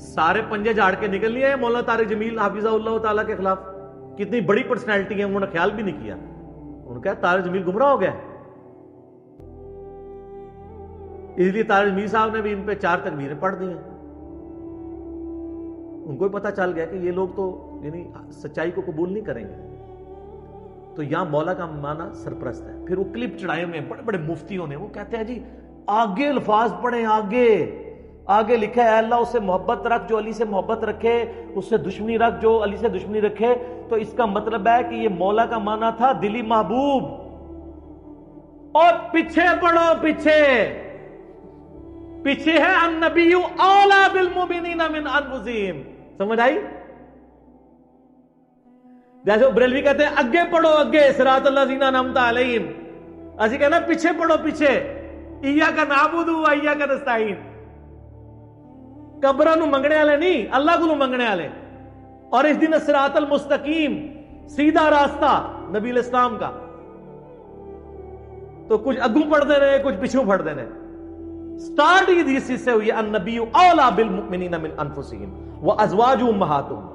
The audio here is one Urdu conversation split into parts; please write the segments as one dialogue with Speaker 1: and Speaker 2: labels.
Speaker 1: سارے پنجے جھاڑ کے نکل لیے مولانا طارق جمیل حافظہ اللہ تعالیٰ کے خلاف. کتنی بڑی پرسنالٹی ہے, انہوں نے خیال بھی نہیں کیا. انہوں نے کہا طارق جمیل گمراہ ہو گیا, اس لیے طارق جمیل صاحب نے بھی ان پہ 4 تکبیریں پڑھ دی ہیں. ان کو بھی پتہ چل گیا کہ یہ لوگ تو یعنی سچائی کو قبول نہیں کریں گے. تو یہاں مولا کا معنی سرپرست ہے. پھر وہ کلپ چڑھائے ہوئے بڑے بڑے مفتیوں نے, وہ کہتے ہیں جی آگے الفاظ پڑھیں, آگے لکھا ہے اللہ اس سے محبت رکھ جو علی سے محبت رکھے, اس سے دشمنی رکھ جو علی سے دشمنی رکھے. تو اس کا مطلب ہے کہ یہ مولا کا معنی تھا دلی محبوب. اور پیچھے پڑھو, پیچھے ہے النبی اولا بالمؤمنین من انفسہم. سمجھ آئی؟ جیسے وہ بریلوی کہتے ہیں اگے پڑھو, اگے صراط الذین انعمت علیہم. اسی کہنا پیچھے پڑھو, پیچھے ایاک نعبد و ایاک نستعین. قبراں نو منگنے والے نہیں, اللہ کو منگنے والے. اور اس دن صراط المستقیم, سیدھا راستہ نبی الاسلام کا. تو کچھ اگوں پڑھ دینے, کچھ پیچھوں پڑھ دینے. سٹارٹ ہی حدیث سے ہوئی النبی اولا بالمؤمنین من انفسہم وازواجہ امہاتہم.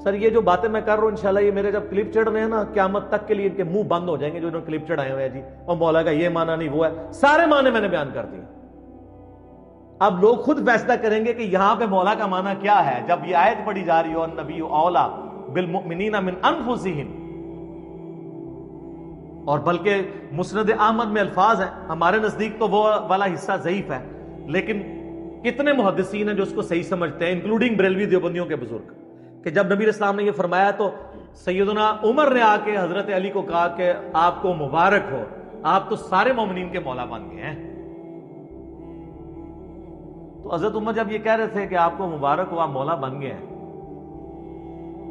Speaker 1: سر یہ جو باتیں میں کر رہا ہوں انشاءاللہ یہ میرے جب کلپ چڑھ رہے ہیں نا, قیامت تک کے لیے ان کے منہ بند ہو جائیں گے جو انہوں نے کلپ چڑھائے ہوئے ہیں جی, اور مولا کا یہ معنی نہیں, وہ ہے. سارے معنی میں نے بیان کر دیے. اب لوگ خود فیصلہ کریں گے کہ یہاں پہ مولا کا معنی کیا ہے. جب یہ آیت پڑھی جا رہی ہو النبی اولا بالمؤمنین من انفسہم, اور بلکہ مسند احمد میں الفاظ ہیں, ہمارے نزدیک تو وہ والا حصہ ضعیف ہے, لیکن کتنے محدثین ہیں جو اس کو صحیح سمجھتے ہیں, انکلوڈنگ بریلوی دیوبندیوں کے بزرگ, کہ جب نبی اسلام نے یہ فرمایا تو سیدنا عمر نے آ کے حضرت علی کو کہا کہ آپ کو مبارک ہو, آپ تو سارے مومنین کے مولا بن گئے ہیں. تو حضرت عمر جب یہ کہہ رہے تھے کہ آپ کو مبارک ہو, آپ مولا بن گئے ہیں,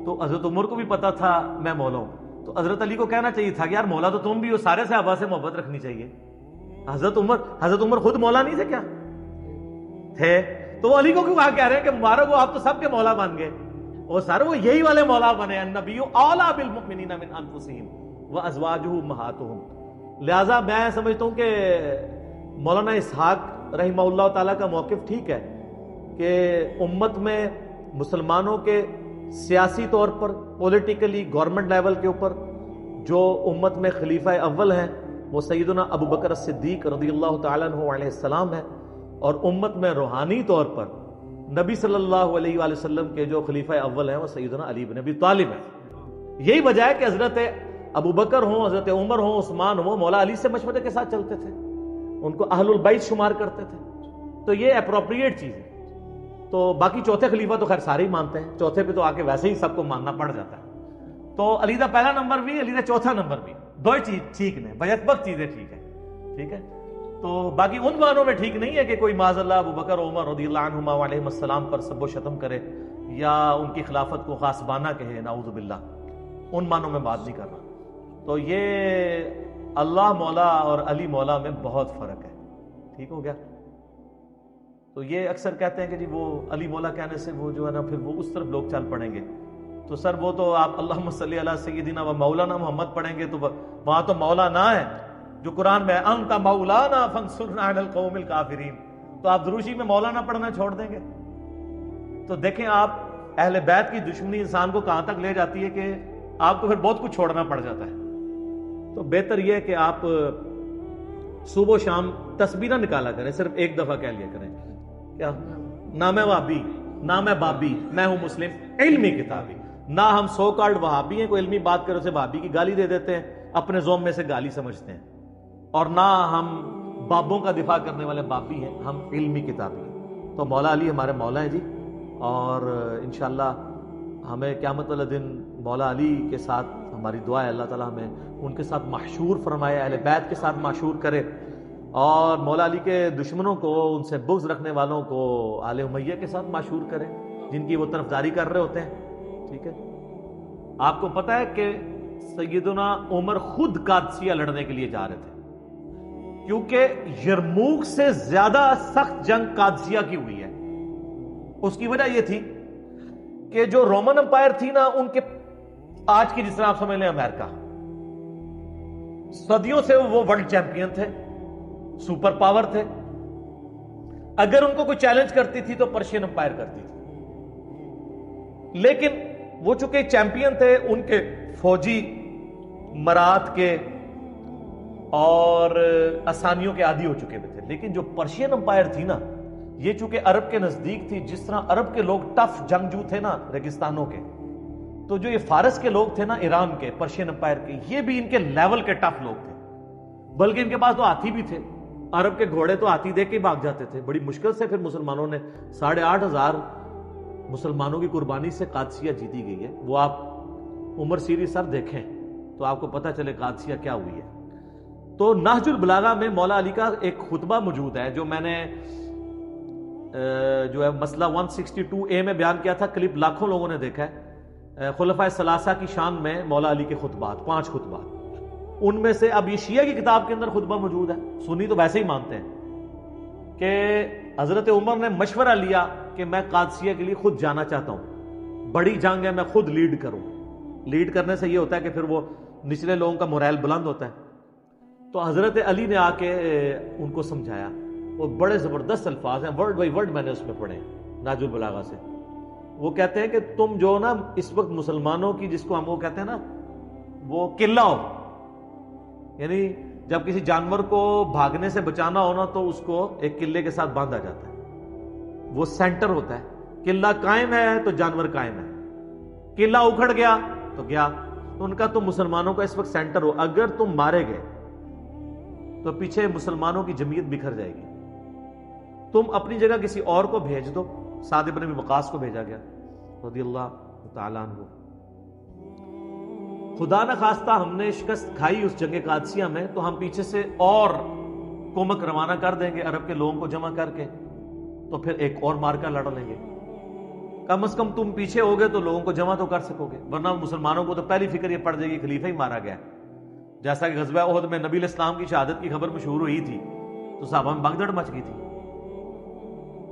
Speaker 1: تو حضرت عمر کو بھی پتا تھا میں مولا ہوں. تو حضرت علی کو کہنا چاہیے تھا کہ یار مولا تو تم بھی ہو, سارے صحابہ سے محبت رکھنی چاہیے. حضرت عمر خود مولا نہیں تھے کیا تھے؟ تو وہ علی کو کیوں کہہ رہے ہیں کہ مبارک ہو, آپ تو سب کے مولا بن گئے. اور سارے وہ یہی والے مولا بنے, النبی اولا بالمؤمنین من انفسہم وازواجہ امہاتہم. لہذا میں سمجھتا ہوں کہ مولانا اسحاق رحمہ اللہ تعالیٰ کا موقف ٹھیک ہے کہ امت میں مسلمانوں کے سیاسی طور پر پولیٹیکلی گورنمنٹ لیول کے اوپر جو امت میں خلیفہ اول ہیں وہ سیدنا ابو بکر الصدیق رضی اللہ تعالیٰ عنہ علیہ السلام ہے, اور امت میں روحانی طور پر نبی صلی اللہ علیہ وآلہ وسلم کے جو خلیفہ اول ہیں وہ سیدنا علی بن ابی طالب ہیں. یہی وجہ ہے کہ حضرت ابو بکر ہوں, حضرت عمر ہوں, عثمان ہوں, مولا علی سے مشورے کے ساتھ چلتے تھے, ان کو اہل البیت شمار کرتے تھے. تو یہ اپروپریٹ چیز ہے. تو باقی چوتھے خلیفہ تو خیر سارے ہی مانتے ہیں, چوتھے پہ تو آ کے ویسے ہی سب کو ماننا پڑ جاتا ہے. تو علی دا پہلا نمبر بھی, علی دا چوتھا نمبر بھی, دو چیز ٹھیک نے, بیک چیزیں ٹھیک ہے, ٹھیک ہے. تو باقی ان معنوں میں ٹھیک نہیں ہے کہ کوئی معاذ اللہ ابو بکر عمر رضی اللہ عنہما علیہم السلام پر سب و شتم کرے یا ان کی خلافت کو غاصبانہ کہے, نعوذ باللہ. ان معنوں میں بات نہیں کر رہا. تو یہ اللہ مولا اور علی مولا میں بہت فرق ہے. ٹھیک ہو گیا. تو یہ اکثر کہتے ہیں کہ جی وہ علی مولا کہنے سے وہ جو ہے نا پھر وہ اس طرف لوگ چل پڑیں گے. تو سر وہ تو آپ اللہم صلی علی سیدنا و مولانا محمد پڑھیں گے تو وہاں تو مولا نہ ہے جو قرآن میں انت مولانا فانصرنا علی القوم الکافرین. تو آپ دروشی میں مولانا پڑھنا چھوڑ دیں گے. تو دیکھیں آپ اہل بیت کی دشمنی انسان کو کہاں تک لے جاتی ہے کہ آپ کو پھر بہت کچھ چھوڑنا پڑ جاتا ہے. تو بہتر یہ ہے کہ آپ صبح و شام تسبیح نہ نکالا کریں, صرف ایک دفعہ کہہ لیا کریں کیا نہ میں وہابی نہ میں بابی, میں ہوں مسلم علمی کتابی. نہ ہم سو کالڈ وہابی ہیں, کوئی علمی بات کرے اسے وہابی کی گالی دے دیتے ہیں, اپنے زوم میں سے گالی سمجھتے ہیں. اور نہ ہم بابوں کا دفاع کرنے والے بابی ہیں, ہم علمی کتابی ہیں. تو مولا علی ہمارے مولا ہیں جی, اور انشاءاللہ ہمیں قیامت والے دن مولا علی کے ساتھ ہماری دعا ہے اللہ تعالیٰ ہمیں ان کے ساتھ محشور فرمائے, اہل بیت کے ساتھ محشور کرے, اور مولا علی کے دشمنوں کو, ان سے بغض رکھنے والوں کو آل امیہ کے ساتھ معشور کرے جن کی وہ طرفداری کر رہے ہوتے ہیں. ٹھیک ہے. آپ کو پتہ ہے کہ سیدنا عمر خود قادسیہ لڑنے کے لیے جا رہے تھے, کیونکہ یرموک سے زیادہ سخت جنگ قادسیہ کی ہوئی ہے. اس کی وجہ یہ تھی کہ جو رومن امپائر تھی نا, ان کے آج کی جس طرح آپ سمجھ لیں امریکہ, صدیوں سے وہ ورلڈ چیمپئن تھے, سپر پاور تھے. اگر ان کو کوئی چیلنج کرتی تھی تو پرشین امپائر کرتی تھی. لیکن وہ چونکہ چیمپئن تھے، ان کے فوجی مرات کے اور آسانیوں کے عادی ہو چکے ہوئے تھے. لیکن جو پرشین امپائر تھی نا، یہ چونکہ عرب کے نزدیک تھی، جس طرح عرب کے لوگ ٹف جنگجو تھے نا ریگستانوں کے، تو جو یہ فارس کے لوگ تھے نا ایران کے، پرشین امپائر کے، یہ بھی ان کے لیول کے ٹف لوگ تھے. بلکہ ان کے پاس تو ہاتھی بھی تھے. عرب کے گھوڑے تو ہاتھی دیکھ کے بھاگ جاتے تھے. بڑی مشکل سے پھر مسلمانوں نے 8,500 مسلمانوں کی قربانی سے قادسیہ جیتی گئی ہے. وہ آپ عمر سیری سر دیکھیں تو آپ کو پتہ چلے قادسیہ کیا ہوئی ہے. تو نہج البلاغہ میں مولا علی کا ایک خطبہ موجود ہے جو میں نے جو ہے مسئلہ 162A میں بیان کیا تھا. کلپ لاکھوں لوگوں نے دیکھا ہے. خلفائے ثلاثہ کی شان میں مولا علی کے خطبات، 5 خطبات. ان میں سے اب یہ شیعہ کی کتاب کے اندر خطبہ موجود ہے. سنی تو ویسے ہی مانتے ہیں کہ حضرت عمر نے مشورہ لیا کہ میں قادسیہ کے لیے خود جانا چاہتا ہوں، بڑی جنگ ہے، میں خود لیڈ کروں. لیڈ کرنے سے یہ ہوتا ہے کہ پھر وہ نچلے لوگوں کا مورائل بلند ہوتا ہے. تو حضرت علی نے آ کے ان کو سمجھایا. وہ بڑے زبردست الفاظ ہیں، ورڈ بائی ورڈ میں نے اس میں پڑھے نہج البلاغہ سے. وہ کہتے ہیں کہ تم جو نا اس وقت مسلمانوں کی، جس کو ہم وہ کہتے ہیں نا، وہ قلعہ ہو، یعنی جب کسی جانور کو بھاگنے سے بچانا ہونا تو اس کو ایک قلعے کے ساتھ باندھا جاتا ہے. وہ سینٹر ہوتا ہے. قلعہ قائم ہے تو جانور قائم ہے، قلعہ اکھڑ گیا تو گیا. تو ان کا تم مسلمانوں کا اس وقت سینٹر ہو. اگر تم مارے گئے تو پیچھے مسلمانوں کی جمعیت بکھر جائے گی. تم اپنی جگہ کسی اور کو بھیج دو. سعد بن ابی وقاص کو بھیجا گیا رضی اللہ تعالیٰ عنہ. خدا نہ خواستہ ہم نے شکست کھائی اس جنگ قادسیہ میں تو ہم پیچھے سے اور کومک روانہ کر دیں گے عرب کے لوگوں کو جمع کر کے، تو پھر ایک اور مارکا لڑ لیں گے. کم از کم تم پیچھے ہوگے تو لوگوں کو جمع تو کر سکو گے، ورنہ مسلمانوں کو تو پہلی فکر یہ پڑ جائے گی خلیفہ ہی مارا گیا. جیسا کہ غزوہ احد میں نبی علیہ السلام کی شہادت کی خبر مشہور ہوئی تھی تو صحابہ میں بھگدڑ مچ گئی تھی.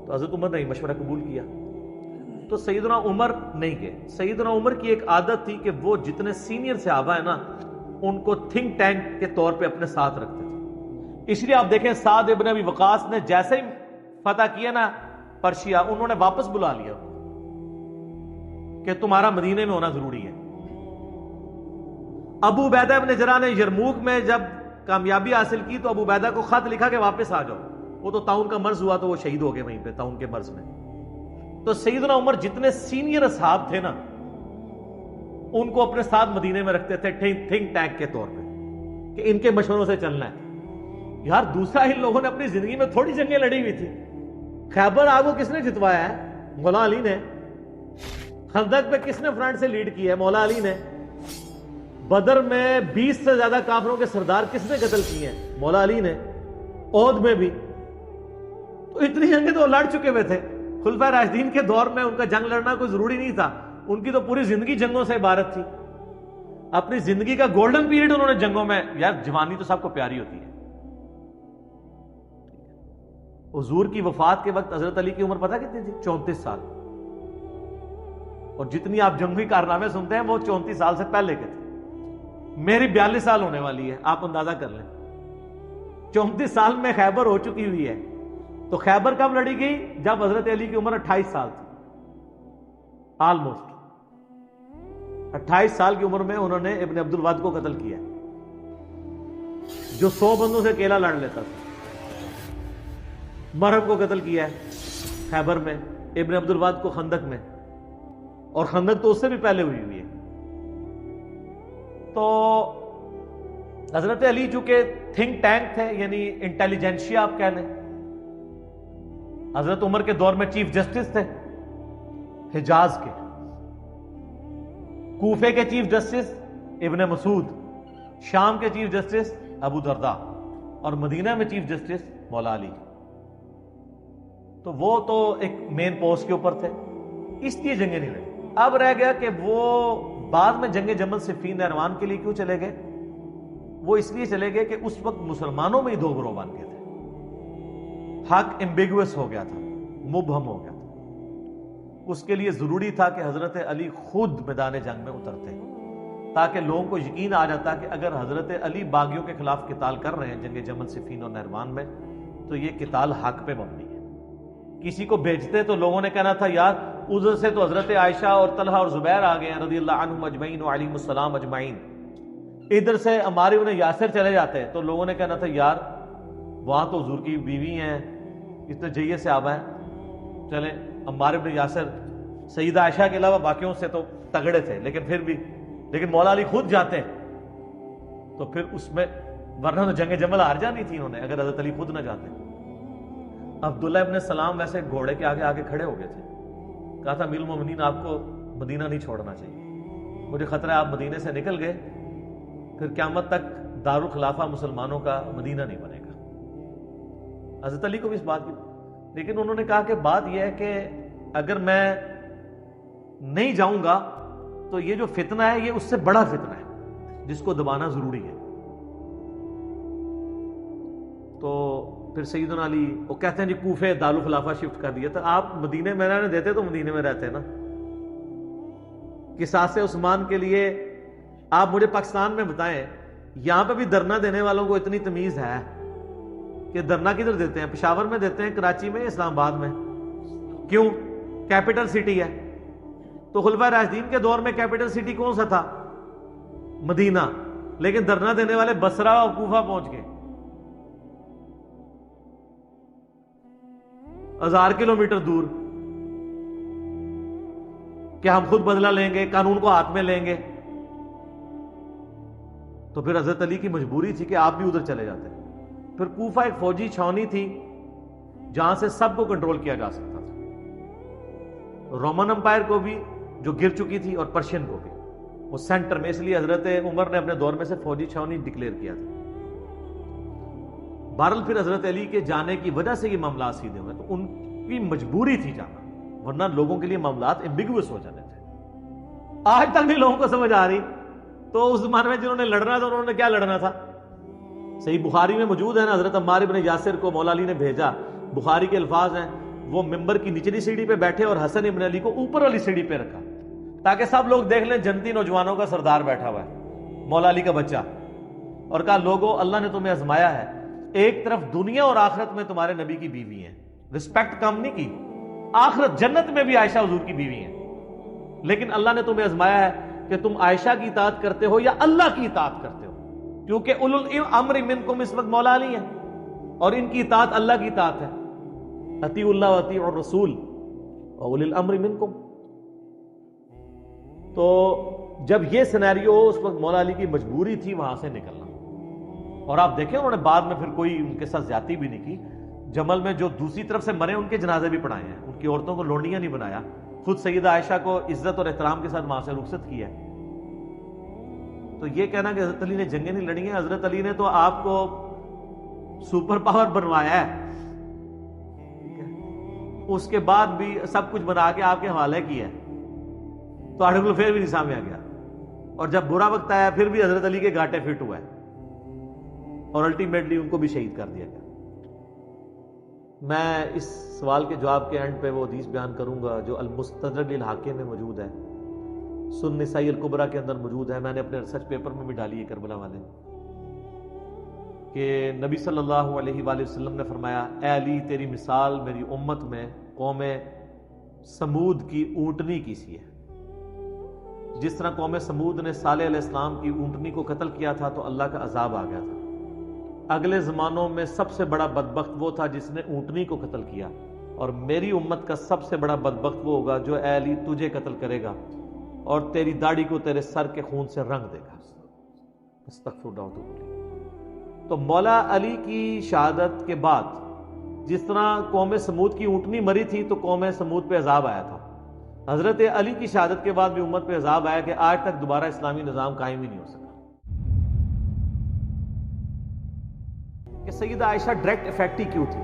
Speaker 1: تو حضرت عمر نے مشورہ قبول کیا. تو سیدنا عمر نہیں گئے. سیدنا عمر کی ایک عادت تھی کہ وہ جتنے سینئر صحابہ ہیں نا ان کو تھنک ٹینک کے طور پہ اپنے ساتھ رکھتے تھے. اس لیے آپ دیکھیں سعد ابن ابی وقاص نے جیسے ہی فتح کیا نا پرشیا، انہوں نے واپس بلا لیا کہ تمہارا مدینے میں ہونا ضروری ہے. ابو عبیدہ ابن جراح نے یرموک میں جب کامیابی حاصل کی تو ابو عبیدہ کو خط لکھا کہ واپس آ جاؤ. وہ تو طاعون کا مرض ہوا تو وہ شہید ہو گئے وہیں پہ طاعون کے مرض میں. تو سیدنا عمر جتنے سینئر اصحاب تھے نا ان کو اپنے ساتھ مدینے میں رکھتے تھے تھنک ٹینک کے طور پہ کہ ان کے مشوروں سے چلنا ہے. یار دوسرا ان لوگوں نے اپنی زندگی میں تھوڑی جنگیں لڑی ہوئی تھی. خیبر آپ کو کس نے جتوایا ہے؟ مولا علی نے. خندق پہ کس نے فرنٹ سے لیڈ کی ہے؟ مولا علی نے. بدر میں 20 سے زیادہ کافروں کے سردار کس نے قتل کیے ہیں؟ مولا علی نے. احد میں بھی. تو اتنی جنگیں تو لڑ چکے ہوئے تھے. خلفائے راشدین کے دور میں ان کا جنگ لڑنا کوئی ضروری نہیں تھا. ان کی تو پوری زندگی جنگوں سے عبارت تھی. اپنی زندگی کا گولڈن پیریڈ انہوں نے جنگوں میں. یار جوانی تو سب کو پیاری ہوتی ہے. حضور کی وفات کے وقت حضرت علی کی عمر پتہ کتنی تھی؟ 34 سال. اور جتنی آپ جنگی کارنامے سنتے ہیں وہ 34 سال سے پہلے کے تھے. میری 42 سال ہونے والی ہے، آپ اندازہ کر لیں. 34 سال میں خیبر ہو چکی ہوئی ہے. تو خیبر کب لڑی گئی؟ جب حضرت علی کی عمر 28 سال تھی. آلموسٹ 28 سال کی عمر میں انہوں نے ابن عبد الود کو قتل کیا جو 100 بندوں سے اکیلا لڑ لیتا تھا. مرہب کو قتل کیا ہے خیبر میں، ابن عبد الود کو خندق میں، اور خندق تو اس سے بھی پہلے ہوئی ہے. تو حضرت علی چونکہ تھنک ٹینک تھے، یعنی انٹیلیجنشیا آپ کہہ لیں. حضرت عمر کے دور میں چیف جسٹس تھے حجاز کے. کوفے کے چیف جسٹس ابن مسعود، شام کے چیف جسٹس ابو درداء، اور مدینہ میں چیف جسٹس مولا علی. تو وہ تو ایک مین پوسٹ کے اوپر تھے، اس لیے جنگیں نہیں لڑی. اب رہ گیا کہ وہ بعد میں جنگ جمل صفین نہروان کے لیے کیوں چلے گئے؟ وہ اس لیے چلے گئے کہ اس وقت مسلمانوں میں ہی 2 گروہ بن گئے تھے. حق ایمبیگوس ہو گیا تھا، مبہم ہو گیا تھا. اس کے لیے ضروری تھا کہ حضرت علی خود میدان جنگ میں اترتے تاکہ لوگوں کو یقین آ جاتا کہ اگر حضرت علی باغیوں کے خلاف قتال کر رہے ہیں جنگ جمل صفین اور نہروان میں تو یہ قتال حق پہ مبنی ہے. کسی کو بھیجتے تو لوگوں نے کہنا تھا یار ادھر سے تو حضرت عائشہ اور طلحہ اور زبیر آ گئے ہیں رضی اللہ عنہم اجمعین وعلیہم السلام اجمعین، ادھر سے عمار بن یاسر چلے جاتے تو لوگوں نے کہنا تھا یار وہاں تو حضور کی بیوی ہیں، اتنے جیے سے آبا ہیں، چلیں عمار بن یاسر سیدہ عائشہ کے علاوہ باقیوں سے تو تگڑے تھے لیکن پھر بھی، لیکن مولا علی خود جاتے ہیں تو پھر اس میں، ورنہ تو جنگ جمل ہار جانی تھی انہوں نے اگر حضرت علی خود نہ جاتے۔ عبداللہ ابن سلام ویسے گھوڑے کے آگے آگے کھڑے ہو گئے تھے، کہا تھا امیر المومنین آپ کو مدینہ نہیں چھوڑنا چاہیے، مجھے خطرہ ہے آپ مدینے سے نکل گئے پھر قیامت تک دارالخلافہ مسلمانوں کا مدینہ نہیں بنے گا۔ حضرت علی کو بھی اس بات کی، لیکن انہوں نے کہا کہ بات یہ ہے کہ اگر میں نہیں جاؤں گا تو یہ جو فتنہ ہے یہ اس سے بڑا فتنہ ہے جس کو دبانا ضروری ہے۔ تو پھر سیدنا علی وہ کہتے ہیں جی کوفے دارالخلافہ شفٹ کر دیا تھا، آپ مدینے میں رہنے دیتے تو مدینے میں رہتے نا۔ قصاص عثمان کے لیے آپ مجھے پاکستان میں بتائیں، یہاں پہ بھی دھرنا دینے والوں کو اتنی تمیز ہے کہ دھرنا کدھر دیتے ہیں؟ پشاور میں دیتے ہیں، کراچی میں، اسلام آباد میں؟ کیوں؟ کیپٹل سٹی ہے۔ تو خلفائے راشدین کے دور میں کیپٹل سٹی کون سا تھا؟ مدینہ، لیکن دھرنا دینے والے بصرہ اور کوفہ پہنچ گئے، 1000 کلومیٹر دور، کہ ہم خود بدلہ لیں گے، قانون کو ہاتھ میں لیں گے۔ تو پھر حضرت علی کی مجبوری تھی کہ آپ بھی ادھر چلے جاتے۔ پھر کوفہ ایک فوجی چھاونی تھی جہاں سے سب کو کنٹرول کیا جا سکتا تھا، رومن امپائر کو بھی جو گر چکی تھی اور پرشین کو بھی، وہ سینٹر میں، اس لیے حضرت عمر نے اپنے دور میں سے فوجی چھاونی ڈکلیئر کیا تھا۔ بہرحال پھر حضرت علی کے جانے کی وجہ سے یہ معاملات سیدھے ہوئے، تو ان کی مجبوری تھی جانا، ورنہ لوگوں کے لیے معاملات ایمبیگوس ہو جانے تھے۔ آج تک بھی لوگوں کو سمجھ آ رہی، تو اس زمانے میں جنہوں نے لڑنا تھا انہوں نے کیا لڑنا تھا؟ صحیح بخاری میں موجود ہے نا، حضرت عمار بن یاسر کو مولا علی نے بھیجا، بخاری کے الفاظ ہیں، وہ ممبر کی نچلی سیڑھی پہ بیٹھے اور حسن ابن علی کو اوپر والی سیڑھی پہ رکھا تاکہ سب لوگ دیکھ لیں جنتی نوجوانوں کا سردار بیٹھا ہوا ہے، مولا علی کا بچہ، اور کہا لوگو اللہ نے تمہیں آزمایا ہے، ایک طرف دنیا اور آخرت میں تمہارے نبی کی بیوی ہیں، رسپیکٹ کم نہیں کی، آخرت جنت میں بھی عائشہ حضور کی بیوی ہیں، لیکن اللہ نے تمہیں آزمایا ہے کہ تم عائشہ کی اطاعت کرتے ہو یا اللہ کی اطاعت کرتے ہو، کیونکہ اولو الامر منکم اس وقت مولا علی ہیں اور ان کی اطاعت اللہ کی اطاعت ہے، اطیعوا اللہ واطیعوا الرسول واولی الامر منکم۔ تو جب یہ سینیریو ہو، اس وقت مولا علی کی مجبوری تھی وہاں سے نکلنا، اور آپ دیکھیں انہوں نے بعد میں پھر کوئی ان کے ساتھ زیادتی بھی نہیں کی، جمل میں جو دوسری طرف سے مرے ان کے جنازے بھی پڑھائے ہیں، ان کی عورتوں کو لونڈیاں نہیں بنایا، خود سیدہ عائشہ کو عزت اور احترام کے ساتھ وہاں سے رخصت کیا ہے۔ تو یہ کہنا کہ حضرت علی نے جنگیں نہیں لڑی ہیں، حضرت علی نے تو آپ کو سپر پاور بنوایا ہے، اس کے بعد بھی سب کچھ بنا کے آپ کے حوالے کیا ہے، تو آرٹیکل پھر بھی نہیں سامنے آ گیا، اور جب برا وقت آیا پھر بھی حضرت علی کے گھاٹے فٹ ہوا ہے، اور الٹیمیٹلی ان کو بھی شہید کر دیا گیا۔ میں اس سوال کے جواب کے اینڈ پہ وہ حدیث بیان کروں گا جو المستدرک للحاکم میں موجود ہے، سنن نسائی الکبریٰ کے اندر موجود ہے، میں نے اپنے ریسرچ پیپر میں بھی ڈالی ہے کربلا والے، کہ نبی صلی اللہ علیہ وآلہ وسلم نے فرمایا، اے علی تیری مثال میری امت میں قوم سمود کی اونٹنی کی سی ہے، جس طرح قوم سمود نے صالح علیہ السلام کی اونٹنی کو قتل کیا تھا تو اللہ کا عذاب آ گیا تھا، اگلے زمانوں میں سب سے بڑا بدبخت وہ تھا جس نے اونٹنی کو قتل کیا، اور میری امت کا سب سے بڑا بدبخت وہ ہوگا جو اے علی تجھے قتل کرے گا اور تیری داڑھی کو تیرے سر کے خون سے رنگ دے گا۔ استغفر اللہ واتوب الیہ۔ تو مولا علی کی شہادت کے بعد جس طرح قوم سمود کی اونٹنی مری تھی تو قوم سمود پہ عذاب آیا تھا، حضرت علی کی شہادت کے بعد بھی امت پہ عذاب آیا کہ آج تک دوبارہ اسلامی نظام قائم ہی نہیں ہو سکا۔ کہ سیدہ عائشہ ڈائریکٹ افیکٹی کیوں تھی؟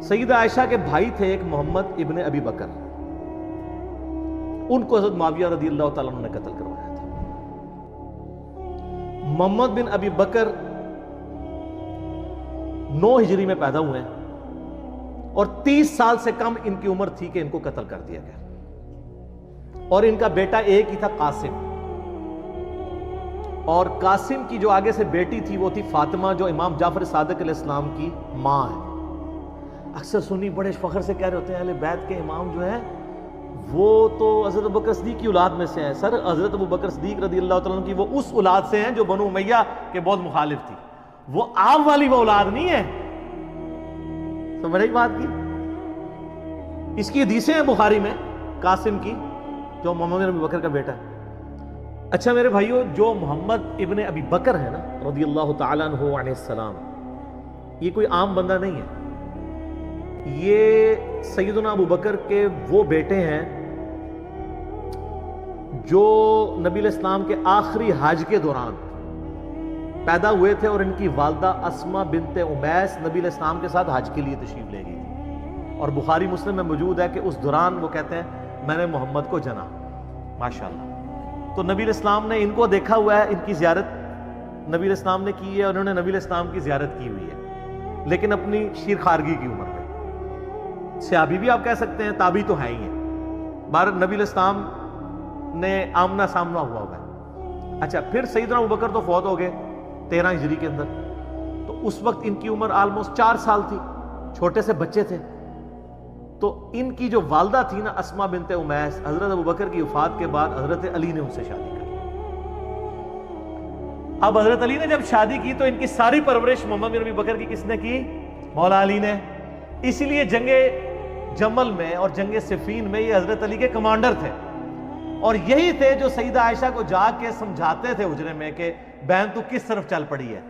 Speaker 1: سیدہ عائشہ کے بھائی تھے ایک محمد ابن ابی بکر، ان کو حضرت معاویہ رضی اللہ تعالیٰ عنہ نے قتل کروایا تھا۔ محمد بن ابی بکر 9 ہجری میں پیدا ہوئے ہیں اور 30 سال سے کم ان کی عمر تھی کہ ان کو قتل کر دیا گیا، اور ان کا بیٹا ایک ہی تھا قاسم، اور قاسم کی جو آگے سے بیٹی تھی وہ تھی فاطمہ جو امام جعفر صادق علیہ السلام کی ماں ہے۔ اکثر سنی بڑے فخر سے کہہ رہے ہوتے ہیں اہل بیت کے امام جو ہیں وہ تو حضرت ابوبکر صدیق کی اولاد میں سے ہیں. سر حضرت ابوبکر صدیق رضی اللہ تعالیٰ عنہ کی وہ اس اولاد سے ہیں جو بنو امیہ کے بہت مخالف تھی. وہ آپ والی وہ اولاد نہیں ہے. سمجھ رہی بات کی؟ اس کی حدیثیں ہیں بخاری میں قاسم کی جو محمد بن ابی بکر کا بیٹا ہے. اچھا میرے بھائیو، جو محمد ابن ابی بکر ہے نا رضی اللہ تعالیٰ عنہ علیہ السلام، یہ کوئی عام بندہ نہیں ہے. یہ سیدنا ابو بکر کے وہ بیٹے ہیں جو نبی علیہ السلام کے آخری حج کے دوران پیدا ہوئے تھے، اور ان کی والدہ اسما بنت امیس نبی علیہ السلام کے ساتھ حج کے لیے تشریف لے گئی تھی. اور بخاری مسلم میں موجود ہے کہ اس دوران وہ کہتے ہیں میں نے محمد کو جنا. ماشاءاللہ. تو نبی علیہ السلام نے ان کو دیکھا ہوا ہے، ان کی زیارت نبی علیہ السلام نے کی ہے، اور انہوں نے نبی علیہ السلام کی زیارت کی ہوئی ہے، لیکن اپنی شیر خارگی کی عمر میں. صحابی بھی آپ کہہ سکتے ہیں، تابعی تو ہے ہی ہیں. بھارت نبی علیہ السلام نے آمنا سامنا ہوا ہوا ہے. اچھا پھر سیدنا ابوبکر تو فوت ہو گئے 13 ہجری کے اندر. تو اس وقت ان کی عمر آلموسٹ 4 سال تھی، چھوٹے سے بچے تھے. تو ان کی جو والدہ تھی نا اسما بنت امیس، حضرت ابوبکر کی وفات کے بعد حضرت علی نے ان سے شادی کر. اب حضرت علی نے جب شادی کی تو ان کی ساری پرورش محمد بن ابی بکر کی کس نے کی؟ مولا علی نے. اسی لیے جنگ جمل میں اور جنگ صفین میں یہ حضرت علی کے کمانڈر تھے، اور یہی تھے جو سیدہ عائشہ کو جا کے سمجھاتے تھے حجرے میں کہ بہن تو کس طرف چل پڑی ہے.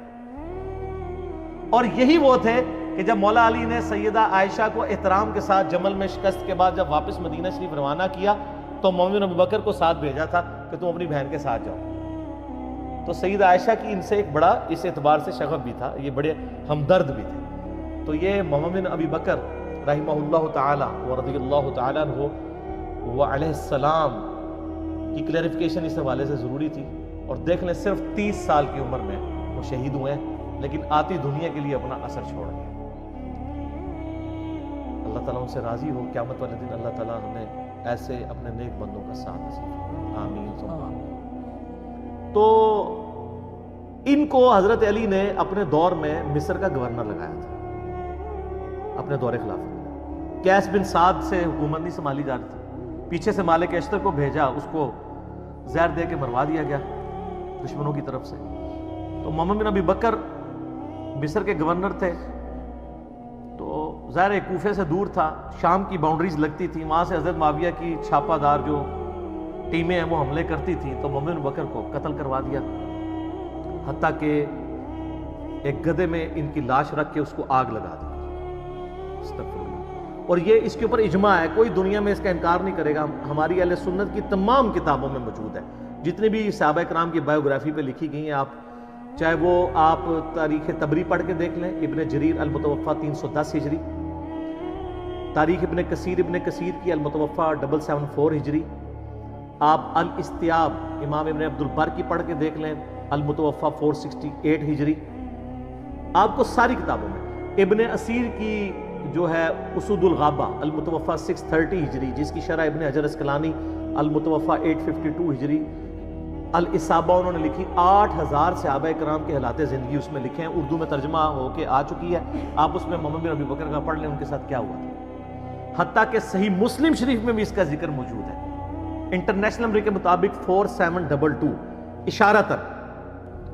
Speaker 1: اور یہی وہ تھے کہ جب مولا علی نے سیدہ عائشہ کو احترام کے ساتھ جمل میں شکست کے بعد جب واپس مدینہ شریف روانہ کیا تو محمد بن ابی بکر کو ساتھ بھیجا تھا کہ تم اپنی بہن کے ساتھ جاؤ. تو سیدہ عائشہ کی ان سے ایک بڑا اس اعتبار سے شغف بھی تھا، یہ بڑے ہمدرد بھی تھے. تو یہ محمد بن ابی بکر رحمہ اللہ تعالی و رضی اللہ تعالی عنہ و علیہ السلام کی کلیریفیکیشن اس حوالے سے ضروری تھی. اور دیکھ لیں صرف 30 سال کی عمر میں وہ شہید ہوئے ہیں، لیکن آتی دنیا کے لیے اپنا اثر چھوڑ گئے. اللہ تعالیٰ ان سے راضی ہو. قیامت والے دن اللہ تعالیٰ ہمیں ایسے اپنے نیک بندوں کا ساتھ نصیب. آمین ثم آمین. تو ان کو حضرت علی نے اپنے دور میں مصر کا گورنر لگایا تھا اپنے دور خلافت. قیس بن سعد سے حکومت نہیں سنبھالی جا رہی تھی، پیچھے سے مالک اشتر کو بھیجا، اس کو زہر دے کے مروا دیا گیا دشمنوں کی طرف سے. تو محمد بن ابی بکر مصر کے گورنر تھے. تو ظاہر کوفے سے دور تھا، شام کی باؤنڈریز لگتی تھی، وہاں سے حضرت معاویہ کی چھاپہ دار جو ٹیمیں ہیں وہ حملے کرتی تھی. تو محمد بن بکر کو قتل کروا دیا، حتیٰ کہ ایک گدھے میں ان کی لاش رکھ کے اس کو آگ لگا دی. اور یہ اس کے اوپر اجماع ہے، کوئی دنیا میں اس کا انکار نہیں کرے گا. ہماری اہل سنت کی تمام کتابوں میں موجود ہے، جتنی بھی صحابہ کرام کی بایوگرافی پہ لکھی گئی ہیں. آپ چاہے وہ آپ تاریخ تبری پڑھ کے دیکھ لیں، ابن جریر المتوفا 310 ہجری، تاریخ ابن کثیر کی المتوفا 774 ہجری، آپ الاستیاب امام ابن عبد البر کی پڑھ کے دیکھ لیں المتوفا 468 ہجری. آپ کو ساری کتابوں میں ابن اسیر کی جو ہے اسود الغابہ المتوفا 630 ہجری، جس کی شرح ابن حجر اسقلانی المتوفا 852 ہجری، الاصابہ انہوں نے لکھی. 8000 صحابہ کرام کے حالات زندگی اس میں لکھے ہیں، اردو میں ترجمہ ہو کے آ چکی ہے. آپ اس میں محمد بن ابی بکر کا پڑھ لیں ان کے ساتھ کیا ہوا تھا. حتیٰ کہ صحیح مسلم شریف میں بھی اس کا ذکر موجود ہے. انٹرنیشنل نمبر کے مطابق 4722 اشارتاً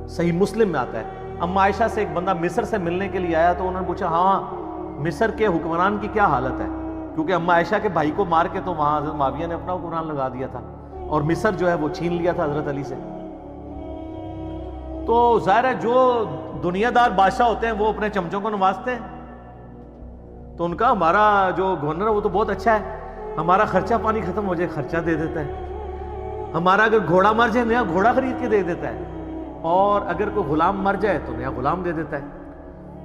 Speaker 1: صحیح مسلم میں آتا ہے. اما عائشہ سے ایک بندہ مصر سے ملنے کے لیے آیا تو انہوں نے پوچھا ہاں مصر کے حکمران کی کیا حالت ہے، کیونکہ اما عائشہ کے بھائی کو مار کے تو وہاں حضرت معاویہ نے اپنا حکمران لگا دیا تھا، اور مصر جو ہے وہ چھین لیا تھا حضرت علی سے. تو ظاہر ہے جو دنیا دار بادشاہ ہوتے ہیں وہ اپنے چمچوں کو نوازتے ہیں. تو ان کا ہمارا جو گورنر ہے وہ تو بہت اچھا ہے، ہمارا خرچہ پانی ختم ہو جائے خرچہ دے دیتا ہے، ہمارا اگر گھوڑا مر جائے نیا گھوڑا خرید کے دے دیتا ہے، اور اگر کوئی غلام مر جائے تو نیا غلام دے دیتا ہے.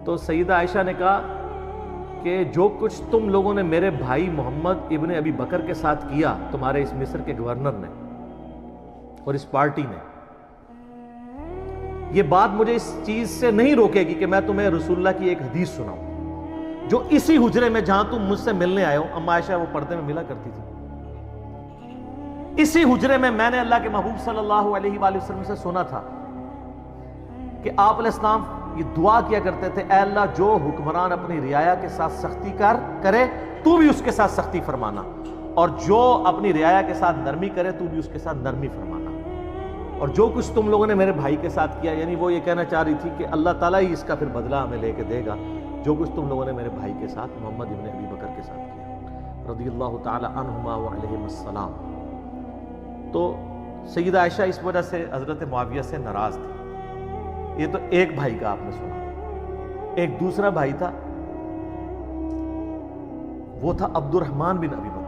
Speaker 1: تو سیدہ عائشہ نے کہا کہ جو کچھ تم لوگوں نے میرے بھائی محمد ابن ابی بکر کے ساتھ کیا، تمہارے اس مصر کے گورنر نے اور اس پارٹی نے، یہ بات مجھے اس چیز سے نہیں روکے گی کہ میں تمہیں رسول اللہ کی ایک حدیث سناؤں جو اسی حجرے میں جہاں تم مجھ سے ملنے آئے ہو. اما عائشہ وہ پردے میں ملا کرتی تھی. اسی حجرے میں نے اللہ کے محبوب صلی اللہ علیہ وآلہ وسلم سے سنا تھا کہ آپ علیہ السلام یہ دعا کیا کرتے تھے، اے اللہ جو حکمران اپنی رعایا کے ساتھ سختی کرے تو بھی اس کے ساتھ سختی فرمانا، اور جو اپنی رعایا کے ساتھ نرمی کرے تو بھی اس کے ساتھ نرمی فرمانا۔ اور جو کچھ تم لوگوں نے میرے بھائی کے ساتھ کیا، یعنی وہ یہ کہنا چاہ رہی تھی کہ اللہ تعالیٰ ہی اس کا پھر بدلہ ہمیں لے کے دے گا، جو کچھ تم لوگوں نے میرے بھائی کے ساتھ محمد ابن ابی بکر کے ساتھ کیا، رضی اللہ تعالی عنہما وعلیہم السلام۔ تو سیدہ عائشہ اس وجہ سے حضرت معاویہ سے ناراض تھی۔ یہ تو ایک بھائی کا آپ نے سنا، ایک دوسرا بھائی تھا، وہ تھا عبد الرحمن بن ابی بکر،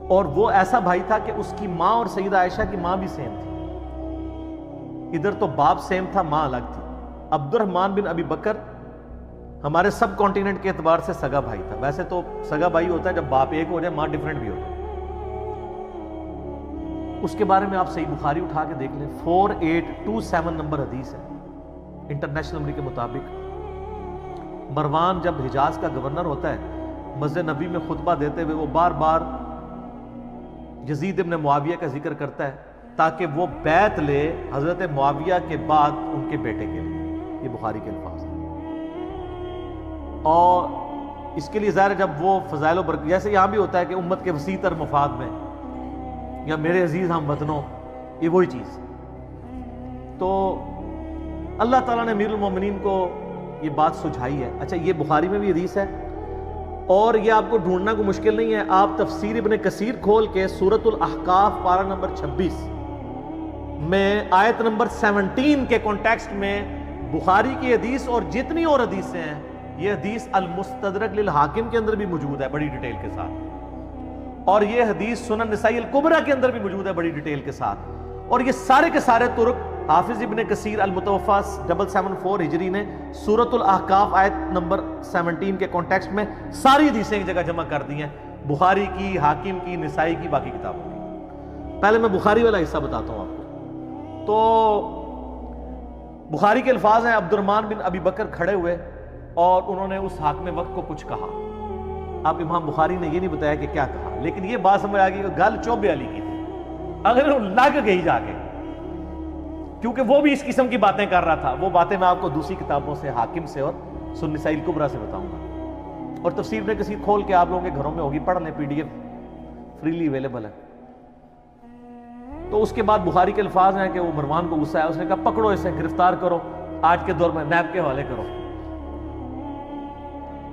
Speaker 1: اور وہ ایسا بھائی تھا کہ اس کی ماں اور سیدہ عائشہ کی ماں بھی سیم تھی، ادھر تو باپ سیم تھا، ماں الگ تھی۔ عبد الرحمن بن ابی بکر ہمارے سب کانٹیننٹ کے اعتبار سے سگا بھائی تھا۔ ویسے تو سگا بھائی ہوتا ہے جب باپ ایک ہو جائے، ماں ڈیفرنٹ بھی ہوتا ہے۔ اس کے بارے میں آپ صحیح بخاری اٹھا کے دیکھ لیں، 4827 نمبر حدیث ہے انٹرنیشنل نمبر کے مطابق۔ مروان جب حجاز کا گورنر ہوتا ہے، مسجد نبی میں خطبہ دیتے ہوئے وہ بار بار یزید ابن معاویہ کا ذکر کرتا ہے تاکہ وہ بیعت لے حضرت معاویہ کے بعد ان کے بیٹے کے لیے۔ یہ بخاری کے الفاظ ہیں۔ اور اس کے لیے ظاہر ہے جب وہ فضائل و برکت، جیسے یہاں بھی ہوتا ہے کہ امت کے وسیع تر مفاد میں، یا میرے عزیز ہم وطنوں، یہ وہی چیز۔ تو اللہ تعالیٰ نے امیر المومنین کو یہ بات سجھائی ہے۔ اچھا، یہ بخاری میں بھی حدیث ہے، اور یہ آپ کو ڈھونڈنا کوئی مشکل نہیں ہے۔ آپ تفسیر ابن کثیر کھول کے سورۃ الاحقاف پارہ نمبر 26 میں آیت نمبر 17 کے کانٹیکسٹ میں بخاری کی حدیث اور جتنی اور حدیثیں ہیں، یہ حدیث المستدرک للحاکم کے اندر بھی موجود ہے بڑی ڈیٹیل کے ساتھ، اور یہ حدیث سنن نسائی الکبریٰ کے اندر بھی موجود ہے بڑی ڈیٹیل کے ساتھ، اور یہ سارے کے سارے طرق حافظ ابن کثیر المتوفیٰ 774 ہجری نے سورۃ الاحقاف آیت نمبر 17 کے کانٹیکسٹ میں ساری حدیثیں ایک جگہ جمع کر دی ہیں، بخاری کی، حاکم کی، نسائی کی، باقی کتابوں کی۔ پہلے میں بخاری والا حصہ بتاتا ہوں آپ کو۔ تو بخاری کے الفاظ ہیں، عبد الرحمن بن ابی بکر کھڑے ہوئے اور انہوں نے اس حاکم وقت کو کچھ کہا۔ اب امام بخاری نے یہ نہیں بتایا کہ کیا کہا، لیکن یہ بات سمجھ آ گئی کہ گل چوبے علی کی تھی، اگر لگ گئی جا کے، کیونکہ وہ بھی اس قسم کی باتیں کر رہا تھا۔ وہ باتیں میں آپ کو دوسری کتابوں سے، حاکم سے اور سنن نسائی الکبریٰ سے بتاؤں گا، اور تفسیر ابن کثیر کھول کے آپ لوگوں کے گھروں میں ہوگی، پڑھ لیں، PDF فریلی اویلیبل ہے۔ تو اس کے بعد بخاری کے الفاظ ہیں کہ وہ مروان کو غصہ آیا، اس نے کہا پکڑو اسے، گرفتار کرو، آج کے دور میں نیب کے حوالے کرو۔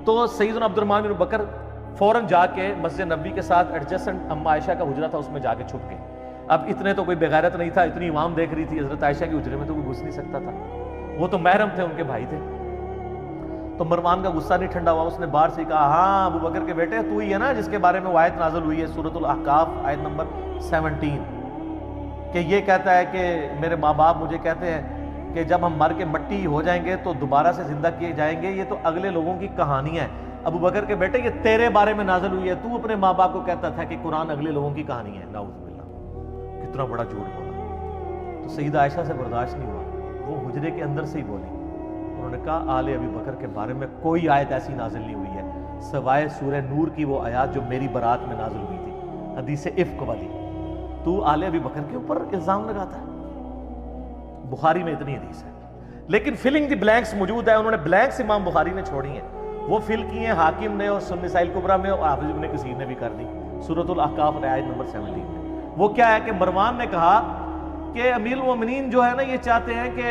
Speaker 1: تو سیدنا عبد الرحمن بن بکر فوراً جا کے مسجد نبی کے ساتھ ایڈجسٹنٹ اما عائشہ کا حجرہ تھا، اس میں جا کے چھپ گئے۔ اب اتنے تو کوئی بغیرت نہیں تھا، اتنی عوام دیکھ رہی تھی، حضرت عائشہ کے حجرے میں تو کوئی گھس نہیں سکتا تھا، وہ تو محرم تھے، ان کے بھائی تھے۔ تو مروان کا غصہ نہیں ٹھنڈا ہوا، اس نے باہر سے کہا، ہاں ابو بکر کے بیٹے تو ہی ہے نا جس کے بارے میں آیت نازل ہوئی ہے سورۃ الاحقاف آیت نمبر 17، کہ یہ کہتا ہے کہ میرے ماں باپ مجھے کہتے ہیں کہ جب ہم مر کے مٹی ہو جائیں گے تو دوبارہ سے زندہ کیے جائیں گے، یہ تو اگلے لوگوں کی کہانی ہے۔ ابو بکر کے بیٹے یہ تیرے بارے میں نازل ہوئی ہے، تو اپنے ماں باپ کو کہتا تھا کہ قرآن اگلے لوگوں کی کہانی ہے۔ نعوذ باللہ، کتنا بڑا جھوٹ بولا۔ تو سیدہ عائشہ سے برداشت نہیں ہوا، وہ حجرے کے اندر سے ہی بولی، انہوں نے کہا آل ابی بکر کے بارے میں کوئی آیت ایسی نازل نہیں ہوئی ہے سوائے سورہ نور کی وہ آیات جو میری برات میں نازل ہوئی تھی، حدیث افک والی، تو آل ابی بکر کے اوپر الزام لگاتا ہے۔ بخاری میں اتنی حدیث ہے، لیکن فلنگ دی بلینکس موجود ہے، انہوں نے بلینکس امام بخاری نے چھوڑی ہیں، وہ فل کی ہیں حاکم نے اور سنن نسائی الکبریٰ میں، اور حافظ ابن کثیر نے بھی کر دی سورۃ الاحقاف آیت نمبر 17 میں۔ وہ کیا ہے کہ مروان نے کہا کہ امیر المومنین جو ہے نا یہ چاہتے ہیں کہ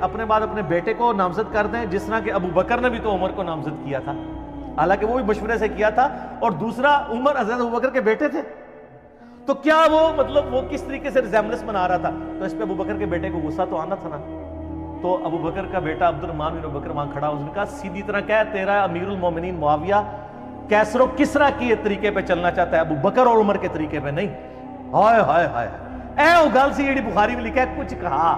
Speaker 1: اپنے بعد اپنے بیٹے کو نامزد کر دیں، جس طرح کہ ابو بکر نے بھی تو عمر کو نامزد کیا تھا، حالانکہ وہ بھی مشورے سے کیا تھا، اور دوسرا عمر حضرت ابو بکر کے بیٹے تھے، تو کیا وہ مطلب وہ کس طریقے سے ریزیمبلنس بنا رہا تھا، تو اس پہ ابو بکر کے بیٹے کو غصہ تو آنا تھا نا۔ تو ابو بکر کا بیٹا عبد الرحمن بن ابو بکر وہاں کھڑا، اس نے کہا سیدھی طرح کہہ تیرا امیر المومنین معاویہ کیسر و کسرا کے طریقے پہ چلنا چاہتا ہے، ابو بکر اور عمر کے طریقے پہ نہیں۔ ہائے ہائے ہائے، اے وہ گل سی جیڑی بخاری میں لکھا ہے، کچھ کہا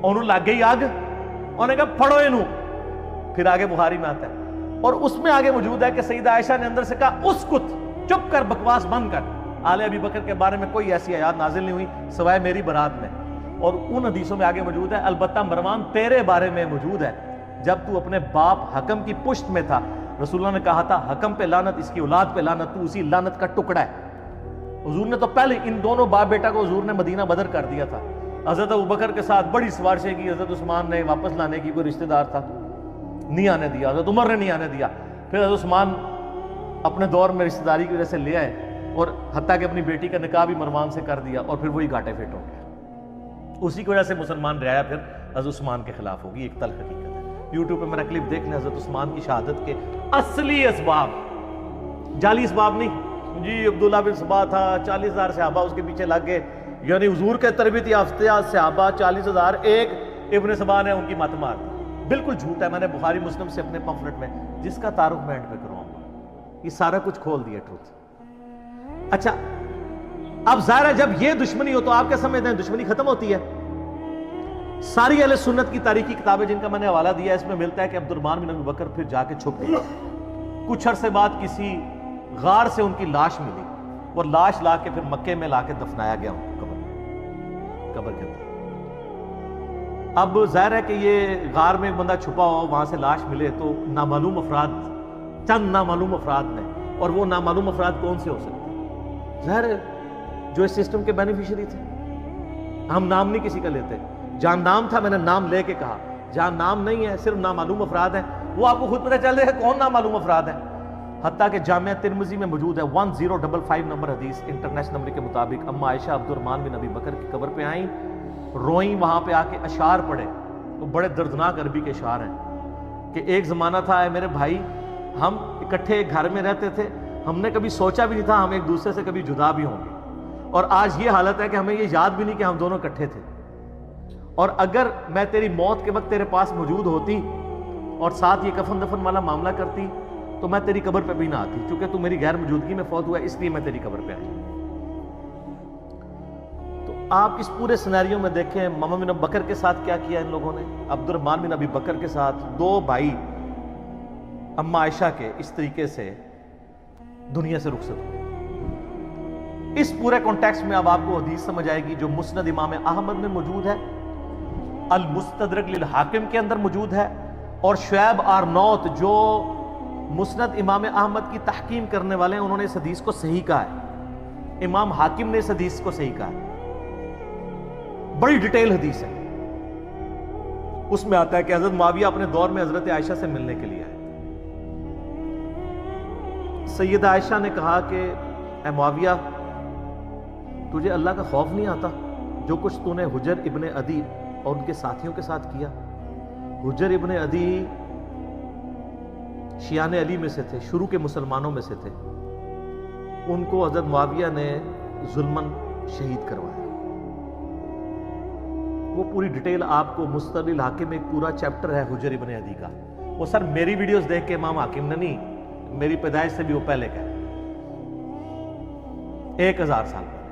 Speaker 1: انہوں لگ گئی آگ، انہوں نے کہا پڑھو انہوں، پھر آگے بخاری میں آتا ہے، اور اس میں آگے موجود ہے کہ سیدہ عائشہ نے اندر سے کہا اسکت، چپ کر، بکواس بند کر، آل ابی بکر کے بارے میں کوئی ایسی آیات نازل نہیں ہوئی سوائے میری برات میں۔ اور ان حدیثوں میں آگے موجود ہے، البتہ مروان تیرے بارے میں موجود ہے، جب تو اپنے باپ حکم کی پشت میں تھا، رسول اللہ نے کہا تھا حکم پہ لعنت، اس کی اولاد پہ لعنت، تو اسی لعنت کا ٹکڑا ہے۔ حضور نے تو پہلے ان دونوں باپ بیٹا کو حضور نے مدینہ بدر کر دیا تھا، حضرت ابوبکر کے ساتھ بڑی سفارشیں کی، حضرت عثمان نے واپس لانے کی، کوئی رشتہ دار تھا نہیں آنے دیا، حضرت عمر نے نہیں آنے دیا، پھر حضرت عثمان اپنے دور میں رشتہ داری کی وجہ سے لے آئے اور حتیٰ کہ اپنی بیٹی کا نکاح بھی مروان سے کر دیا، اور پھر وہی گھاٹے فٹ ہو گیا۔ اسی کی وجہ سے مسلمان رعایا پھر حضرت عثمان کے خلاف ہوگی، ایک تلخ حقیقت ہے۔ یوٹیوب پہ میرا کلپ دیکھ لیں، حضرت عثمان کی شہادت کے اصلی اسباب، جعلی اسباب نہیں، جی عبداللہ بن سبا تھا، 40,000 صحابہ اس کے پیچھے لگ گئے، یعنی حضور کے تربیت یافتہ صحابہ 40,000، ایک ابن سبا نے ان کی مت مار دی، بالکل جھوٹ ہے۔ میں نے بخاری مسلم سے اپنے پمفلٹ میں، جس کا تعارف میں اینڈ پہ کرواؤں گا، یہ سارا کچھ کھول دیا ٹروتھ۔ اچھا اب ظاہر ہے جب یہ دشمنی ہو تو آپ کیا سمجھتے ہیں دشمنی ختم ہوتی ہے؟ ساری اہل سنت کی تاریخی کتابیں جن کا میں نے حوالہ دیا ہے، اس میں ملتا ہے کہ عبد الرحمن بن ابی بکر پھر جا کے چھپ گئے، کچھ عرصے بعد کسی غار سے ان کی لاش ملی، اور لاش لا کے پھر مکے میں لا کے دفنایا گیا قبر کے اندر۔ اب ظاہر ہے کہ یہ غار میں ایک بندہ چھپا ہوا، وہاں سے لاش ملے تو نامعلوم افراد، چند نامعلوم افراد نے، اور وہ نامعلوم افراد کون سے ہو سکتے؟ ظاہر ہے جو اس سسٹم کے بینیفیشری تھے۔ ہم نام نہیں کسی کا لیتے، جہاں نام تھا میں نے نام لے کے کہا، جہاں نام نہیں ہے صرف نامعلوم افراد ہیں، وہ آپ کو خود پتہ چل رہا ہے کون نامعلوم افراد ہیں۔ حتیٰ کہ جامعہ ترمذی میں موجود ہے 1055 نمبر حدیث انٹرنیشنل نمبر کے مطابق، اما عائشہ عبد الرحمن بن ابی بکر کی قبر پہ آئیں، روئیں، وہاں پہ آ کے اشعار پڑھے، وہ بڑے دردناک عربی کے اشعار ہیں کہ ایک زمانہ تھا اے میرے بھائی، ہم اکٹھے گھر میں رہتے تھے، ہم نے کبھی سوچا بھی نہیں تھا ہم ایک دوسرے سے کبھی جدا بھی ہوں گے، اور آج یہ حالت ہے کہ ہمیں یہ یاد بھی نہیں کہ ہم دونوں اکٹھے تھے، اور اگر میں تیری موت کے وقت تیرے پاس موجود ہوتی اور ساتھ یہ کفن دفن والا معاملہ کرتی تو میں تیری قبر پہ بھی نہ آتی، چونکہ تو میری غیر موجودگی میں فوت ہوا ہے، اس لیے میں تیری قبر پہ آئی۔ تو آپ اس پورے سینیریو میں دیکھیں محمد بن ابی بکر کے ساتھ کیا کیا ان لوگوں نے، عبد الرحمن بن ابی بکر کے ساتھ، دو بھائی اما عائشہ کے اس طریقے سے دنیا سے رخصت ہوئے۔ اس پورے کانٹیکسٹ میں اب آپ کو حدیث سمجھ آئے گی جو مسند امام احمد میں موجود ہے، المستدرک للحاکم کے اندر موجود ہے، اور شعیب آرنوت جو مسند امام احمد کی تحکیم کرنے والے ہیں، انہوں نے اس حدیث کو صحیح کہا ہے، امام حاکم نے اس حدیث کو صحیح کہا ہے، بڑی ڈیٹیل حدیث ہے۔ اس میں آتا ہے کہ حضرت معاویہ اپنے دور میں حضرت عائشہ سے ملنے کے لیے آئے، سیدہ عائشہ نے کہا کہ اے معاویہ، تجھے اللہ کا خوف نہیں آتا جو کچھ تو نے حجر ابن عدی اور ان کے ساتھیوں کے ساتھ کیا؟ حجر ابن عدی شیعان علی میں سے تھے، شروع کے مسلمانوں میں سے تھے، ان کو حضرت معاویہ نے ظلماً شہید کروایا۔ وہ پوری ڈیٹیل آپ کو مستدرک الحاکم میں ایک پورا چیپٹر ہے حجر ابن عدی کا، وہ سر میری ویڈیوز دیکھ کے امام حاکم نے نہیں، میری پیدائش سے بھی وہ پہلے کا 1000 سال پہلے،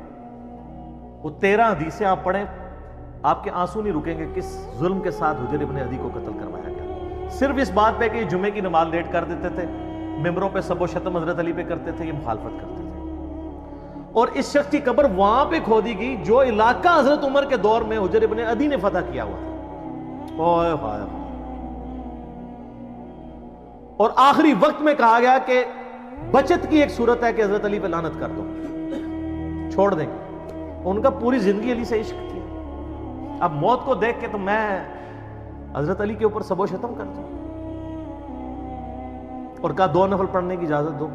Speaker 1: وہ 13 حدیثیں آپ پڑھیں آپ کے آنسو نہیں رکیں گے کس ظلم کے ساتھ حجر ابن عدی کو قتل کروایا گیا، صرف اس بات پہ کہ یہ جمعے کی نماز لیٹ کر دیتے تھے، ممبروں پہ سب و شتم حضرت علی پہ کرتے تھے، یہ مخالفت کرتے تھے، اور اس شخص کی قبر وہاں پہ کھودی گئی جو علاقہ حضرت عمر کے دور میں حجر ابن عدی نے فتح کیا ہوا تھا، اوئے ہوئے، اور آخری وقت میں کہا گیا کہ بچت کی ایک صورت ہے کہ حضرت علی پہ لعنت کر دو، چھوڑ دیں گے۔ ان کا پوری زندگی علی سے عشق تھی، اب موت کو دیکھ کے تو میں حضرت علی کے اوپر سب و شتم کر دوں، اور کہا 2 نفل پڑھنے کی اجازت دو،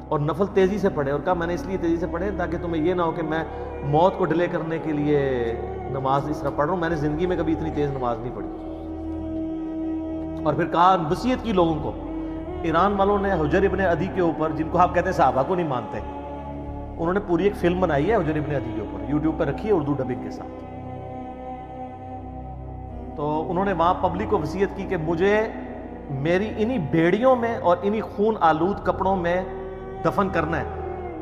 Speaker 1: اور نفل تیزی سے پڑھے، اور کہا میں نے اس لیے تیزی سے پڑھے تاکہ تمہیں یہ نہ ہو کہ میں موت کو ڈیلے کرنے کے لیے نماز اس طرح پڑھ رہا ہوں، میں نے زندگی میں کبھی اتنی تیز نماز نہیں پڑھی۔ اور پھر کہا وصیت کی لوگوں کو، ایران والوں نے حجر ابن عدی کے اوپر، جن کو آپ کہتے ہیں صحابہ کو نہیں مانتے، انہوں نے پوری ایک فلم بنائی ہے حجر ابن عدی کے اوپر، یوٹیوب پہ رکھی ہے اردو ڈبنگ کے ساتھ۔ تو انہوں نے وہاں پبلک کو وصیت کی کہ مجھے میری انہی بیڑیوں میں اور انہی خون آلود کپڑوں میں دفن کرنا ہے،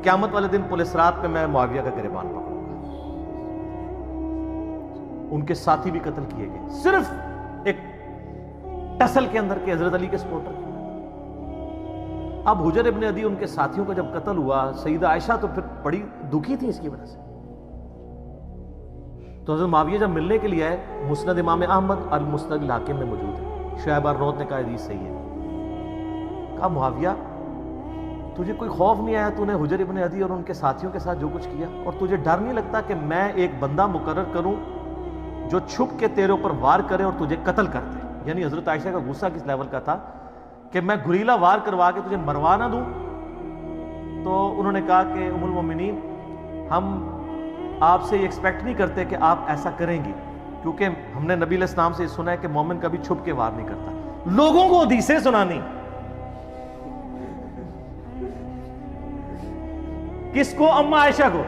Speaker 1: قیامت والے دن پل صراط پہ میں معاویہ کا گریبان پکڑوں گا۔ ان کے ساتھی بھی قتل کیے گئے، صرف ایک ٹسل کے اندر کے حضرت علی کے سپورٹر کیوں۔ اب حجر ابن عدی ان کے ساتھیوں کا جب قتل ہوا، سیدہ عائشہ تو پھر بڑی دکھی تھی اس کی وجہ سے، تو حضرت معاویہ جب ملنے کے لیے آئے، مسند امام احمد المستدرک الحاکم میں موجود ہے، شعیب آرنوت نے کہا حدیث صحیح ہے، کہا معاویہ تجھے کوئی خوف نہیں آیا، تو نے حجر ابن عدی اور ان کے ساتھیوں کے ساتھ جو کچھ کیا، اور تجھے ڈر نہیں لگتا کہ میں ایک بندہ مقرر کروں جو چھپ کے تیرے اوپر وار کرے اور تجھے قتل کر دے. یعنی حضرت عائشہ کا غصہ کس لیول کا تھا کہ میں گریلا وار کروا کے تجھے مروا نہ دوں. تو انہوں نے کہا کہ ام المومنین ہم آپ سے یہ ایکسپیکٹ نہیں کرتے کہ آپ ایسا کریں گی، کیونکہ ہم نے نبی علیہ السلام سے یہ سنا ہے کہ مومن کبھی چھپ کے وار نہیں کرتا. لوگوں کو حدیثیں سنانی. کس کو؟ اما عائشہ کو.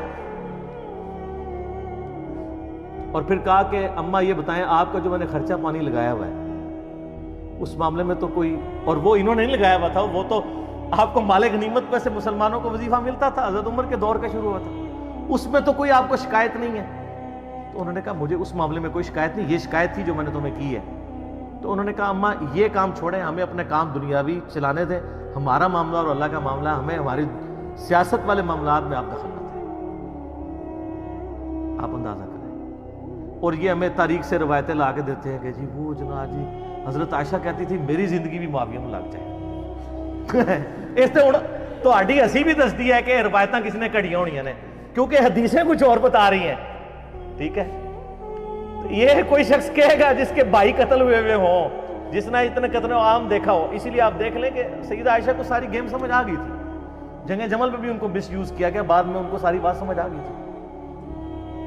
Speaker 1: اور پھر کہا کہ اماں یہ بتائیں آپ کا جو میں نے خرچہ پانی لگایا ہوا ہے اس معاملے میں تو کوئی، اور وہ انہوں نے نہیں لگایا ہوا تھا، وہ تو آپ کو مال غنیمت میں سے مسلمانوں کو وظیفہ ملتا تھا، حضرت عمر کے دور کا شروع ہوا تھا، اس میں تو کوئی آپ کو شکایت نہیں ہے. تو انہوں نے کہا مجھے اس معاملے میں کوئی شکایت نہیں، یہ شکایت تھی جو میں نے تمہیں کی ہے. تو انہوں نے کہا اماں یہ کام چھوڑیں، ہمیں اپنے کام دنیاوی چلانے دیں، ہمارا معاملہ اور اللہ کا معاملہ، ہمیں ہماری سیاست والے معاملات میں آپ دخل نہ دیں. آپ اندازہ کریں. اور یہ ہمیں تاریخ سے روایتیں لا کے دیتے ہیں کہ جی وہ جناب جی حضرت عائشہ کہتی تھی میری زندگی بھی معاویہ میں لگ جائے. اس سے تہاڈی ہسی بھی دستی ہے کہ روایتاں کس نے کڑیاں ہونیاں نے، کیونکہ حدیثیں کچھ اور بتا رہی ہیں. ٹھیک ہے، یہ کوئی شخص کہے گا جس کے بھائی قتل ہوئے ہوئے ہوں، جس نے اتنے قتل عام دیکھا ہو. اسی لیے آپ دیکھ لیں کہ سیدہ عائشہ کو ساری گیم سمجھ آ گئی تھی. جنگ جمل پہ بھی ان کو مس یوز کیا گیا، بعد میں ان کو ساری بات سمجھ آ گئی تھی.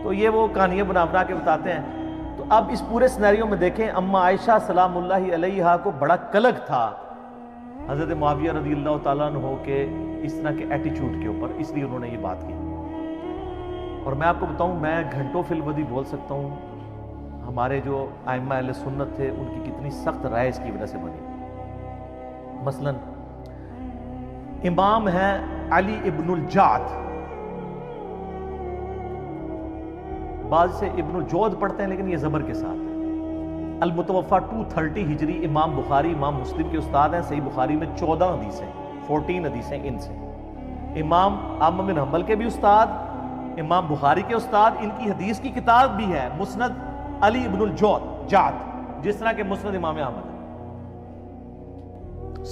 Speaker 1: تو یہ وہ کہانیاں بنا کے بتاتے ہیں. تو اب اس پورے سینیریو میں دیکھیں، اما عائشہ سلام اللہ علیہا کو بڑا قلق تھا حضرت معاویہ رضی اللہ تعالیٰ عنہ کے اس طرح کے ایٹیچیوڈ کے اوپر، اس لیے انہوں نے یہ بات کی. اور میں آپ کو بتاؤں، میں گھنٹوں فی الودی بول سکتا ہوں ہمارے جو ائمہ اہل سنت تھے ان کی کتنی سخت رائے اس کی وجہ سے بنی. مثلا امام ہیں علی ابن الجعد، بعض سے ابن الجود پڑھتے ہیں لیکن یہ زبر کے ساتھ ہے. المتوفا 230 ہجری، امام بخاری امام مسلم کے استاد ہیں. صحیح بخاری میں 14 حدیثیں، 14 حدیثیں ان سے. امام احمد بن حنبل کے بھی استاد، امام بخاری کے استاد. ان کی حدیث کی کتاب بھی ہے مسند علی ابن الجعد، جس طرح کہ مسند امام احمد ہے.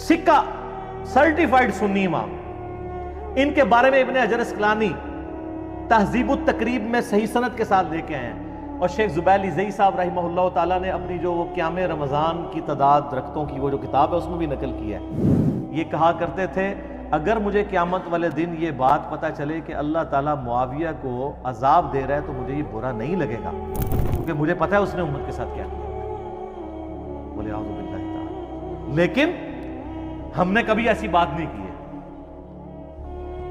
Speaker 1: سکہ سرٹیفائیڈ سنی امام. ان کے بارے میں ابن حجر اسقلانی تہذیب التقریب میں صحیح سند کے ساتھ لے کے آئے ہیں. اور شیخ زبیر زئی صاحب رحمہ اللہ تعالیٰ نے اپنی جو وہ قیام رمضان کی تعداد درختوں کی وہ جو کتاب ہے اس میں بھی نقل کیا ہے. یہ کہا کرتے تھے اگر مجھے قیامت والے دن یہ بات پتہ چلے کہ اللہ تعالیٰ معاویہ کو عذاب دے رہا ہے تو مجھے یہ برا نہیں لگے گا، کیونکہ مجھے پتہ ہے اس نے امت کے ساتھ کیا کیا. بولے اعوذ باللہ تعالیٰ. لیکن ہم نے کبھی ایسی بات نہیں کی ہے.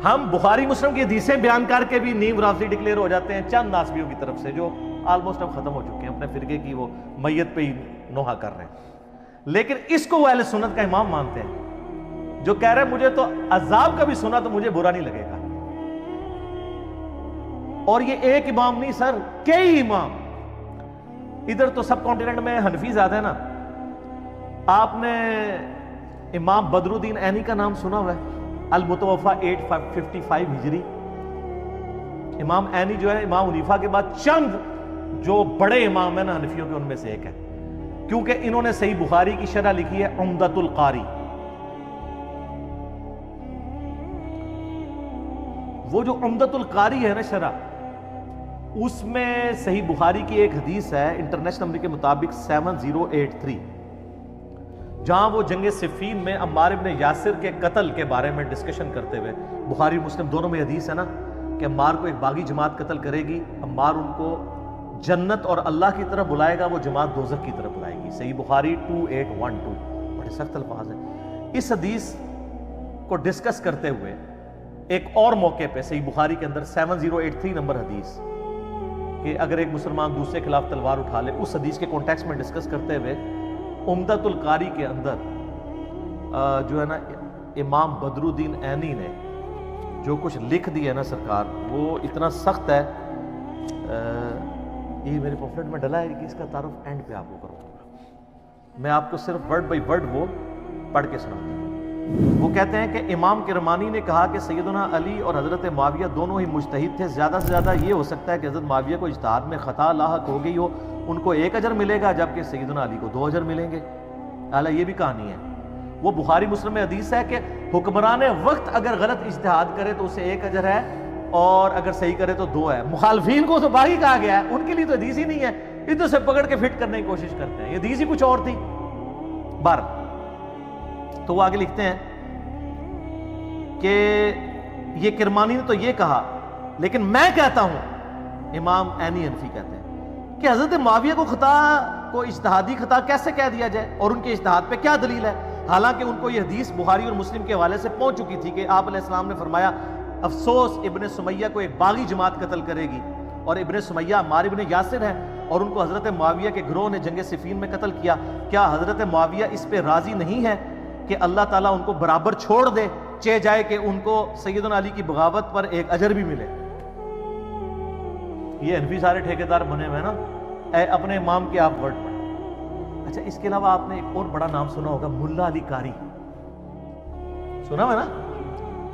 Speaker 1: ہم بخاری مسلم کی حدیثیں بیان کر کے بھی نیو رافضی ڈکلیئر ہو جاتے ہیں چند ناسبیوں کی طرف سے، جو آلموسٹ اب ختم ہو چکے ہیں، اپنے فرقے کی وہ میت پہ ہی نوحہ کر رہے ہیں. لیکن اس کو وہ اہل سنت کا امام مانتے ہیں جو کہہ رہے ہیں مجھے تو عذاب کا بھی سنا تو مجھے برا نہیں لگے گا. اور یہ ایک امام نہیں سر، کئی امام. ادھر تو سب کانٹیننٹ میں حنفی زیادہ ہے نا. آپ نے امام بدر الدین عینی کا نام سنا ہوا ہے، المتوفا 855 ہجری. امام عینی جو ہے امام حنیفہ کے بعد چند جو بڑے امام ہیں نا حنفیوں کے ان میں سے ایک ہے، کیونکہ انہوں نے صحیح بخاری کی شرح لکھی ہے عمدۃ القاری. وہ جو عمدۃ القاری ہے نا شرح، اس میں صحیح بخاری کی ایک حدیث ہے انٹرنیشنل نمبر کے مطابق 7083، جہاں وہ جنگ صفین میں عمار ابن یاسر کے قتل کے بارے میں ڈسکشن کرتے ہوئے، بخاری مسلم دونوں میں حدیث ہے نا کہ عمار کو ایک باغی جماعت قتل کرے گی، عمار ان کو جنت اور اللہ کی طرف بلائے گا، وہ جماعت دوزخ کی طرف بلائے گی. صحیح بخاری 2812. بڑے سخت الفاظ ہیں. اس حدیث کو ڈسکس کرتے ہوئے ایک اور موقع پہ صحیح بخاری کے اندر 7083 نمبر حدیث کہ اگر ایک مسلمان دوسرے کے خلاف تلوار اٹھا لے، اس حدیث کے کانٹیکسٹ میں ڈسکس کرتے ہوئے عمدۃ القاری کے اندر جو ہے نا امام بدر الدین عینی نے جو کچھ لکھ دیا ہے نا سرکار، وہ اتنا سخت ہے. یہ میرے پمفلٹ میں ڈلا ہے کہ اس کا تعارف اینڈ پہ آپ کو کروں گا. میں آپ کو صرف ورڈ بائی ورڈ وہ پڑھ کے سناتا ہوں. وہ کہتے ہیں کہ امام کرمانی نے کہا کہ سیدنا علی اور حضرت معاویہ دونوں ہی مجتہد تھے. زیادہ سے زیادہ یہ ہو سکتا ہے کہ حضرت معاویہ کو اجتہاد میں خطا لاحق ہو گئی ہو، ان کو 1 اجر ملے گا جبکہ سیدنا علی کو 2 اجر ملیں گے. اعلیٰ یہ بھی کہانی ہے. وہ بخاری مسلم میں حدیث ہے کہ حکمران وقت اگر غلط اجتہاد کرے تو اسے 1 اجر ہے اور اگر صحیح کرے تو 2 ہے. مخالفین کو تو باغی کہا گیا ہے، ان کے لیے تو حدیث ہی نہیں ہے. ادھر سے پکڑ کے فٹ کرنے کی کوشش کرتے ہیں. یہ حدیث ہی کچھ اور تھی. بار تو وہ آگے لکھتے ہیں کہ یہ کرمانی نے تو یہ کہا، لیکن میں کہتا ہوں، امام عینی حنفی کہتے ہیں کہ حضرت معاویہ کو خطا کو اجتہادی خطا کیسے کہہ دیا جائے، اور ان کے اجتہاد پہ کیا دلیل ہے؟ حالانکہ ان کو یہ حدیث بخاری اور مسلم کے حوالے سے پہنچ چکی تھی کہ آپ علیہ السلام نے فرمایا افسوس ابن سمیہ کو ایک باغی جماعت قتل کرے گی، اور ابن سمیہ عمار ابن یاسر ہے، اور ان کو حضرت معاویہ کے گروہ نے جنگ صفین میں قتل کیا. کیا حضرت معاویہ اس پہ راضی نہیں ہے کہ اللہ تعالیٰ ان کو برابر چھوڑ دے، چہ جائے کہ ان کو سیدنا علی کی بغاوت پر ایک اجر بھی ملے؟ یہ حنفی سارے ٹھیکیدار بنے ہوئے ہیں نا. اے اپنے امام کے آپ ورڈ پڑھیں. اچھا، اس کے علاوہ آپ نے ایک اور بڑا نام سنا ہوگا، ملا علی قاری. سنا ہے نا؟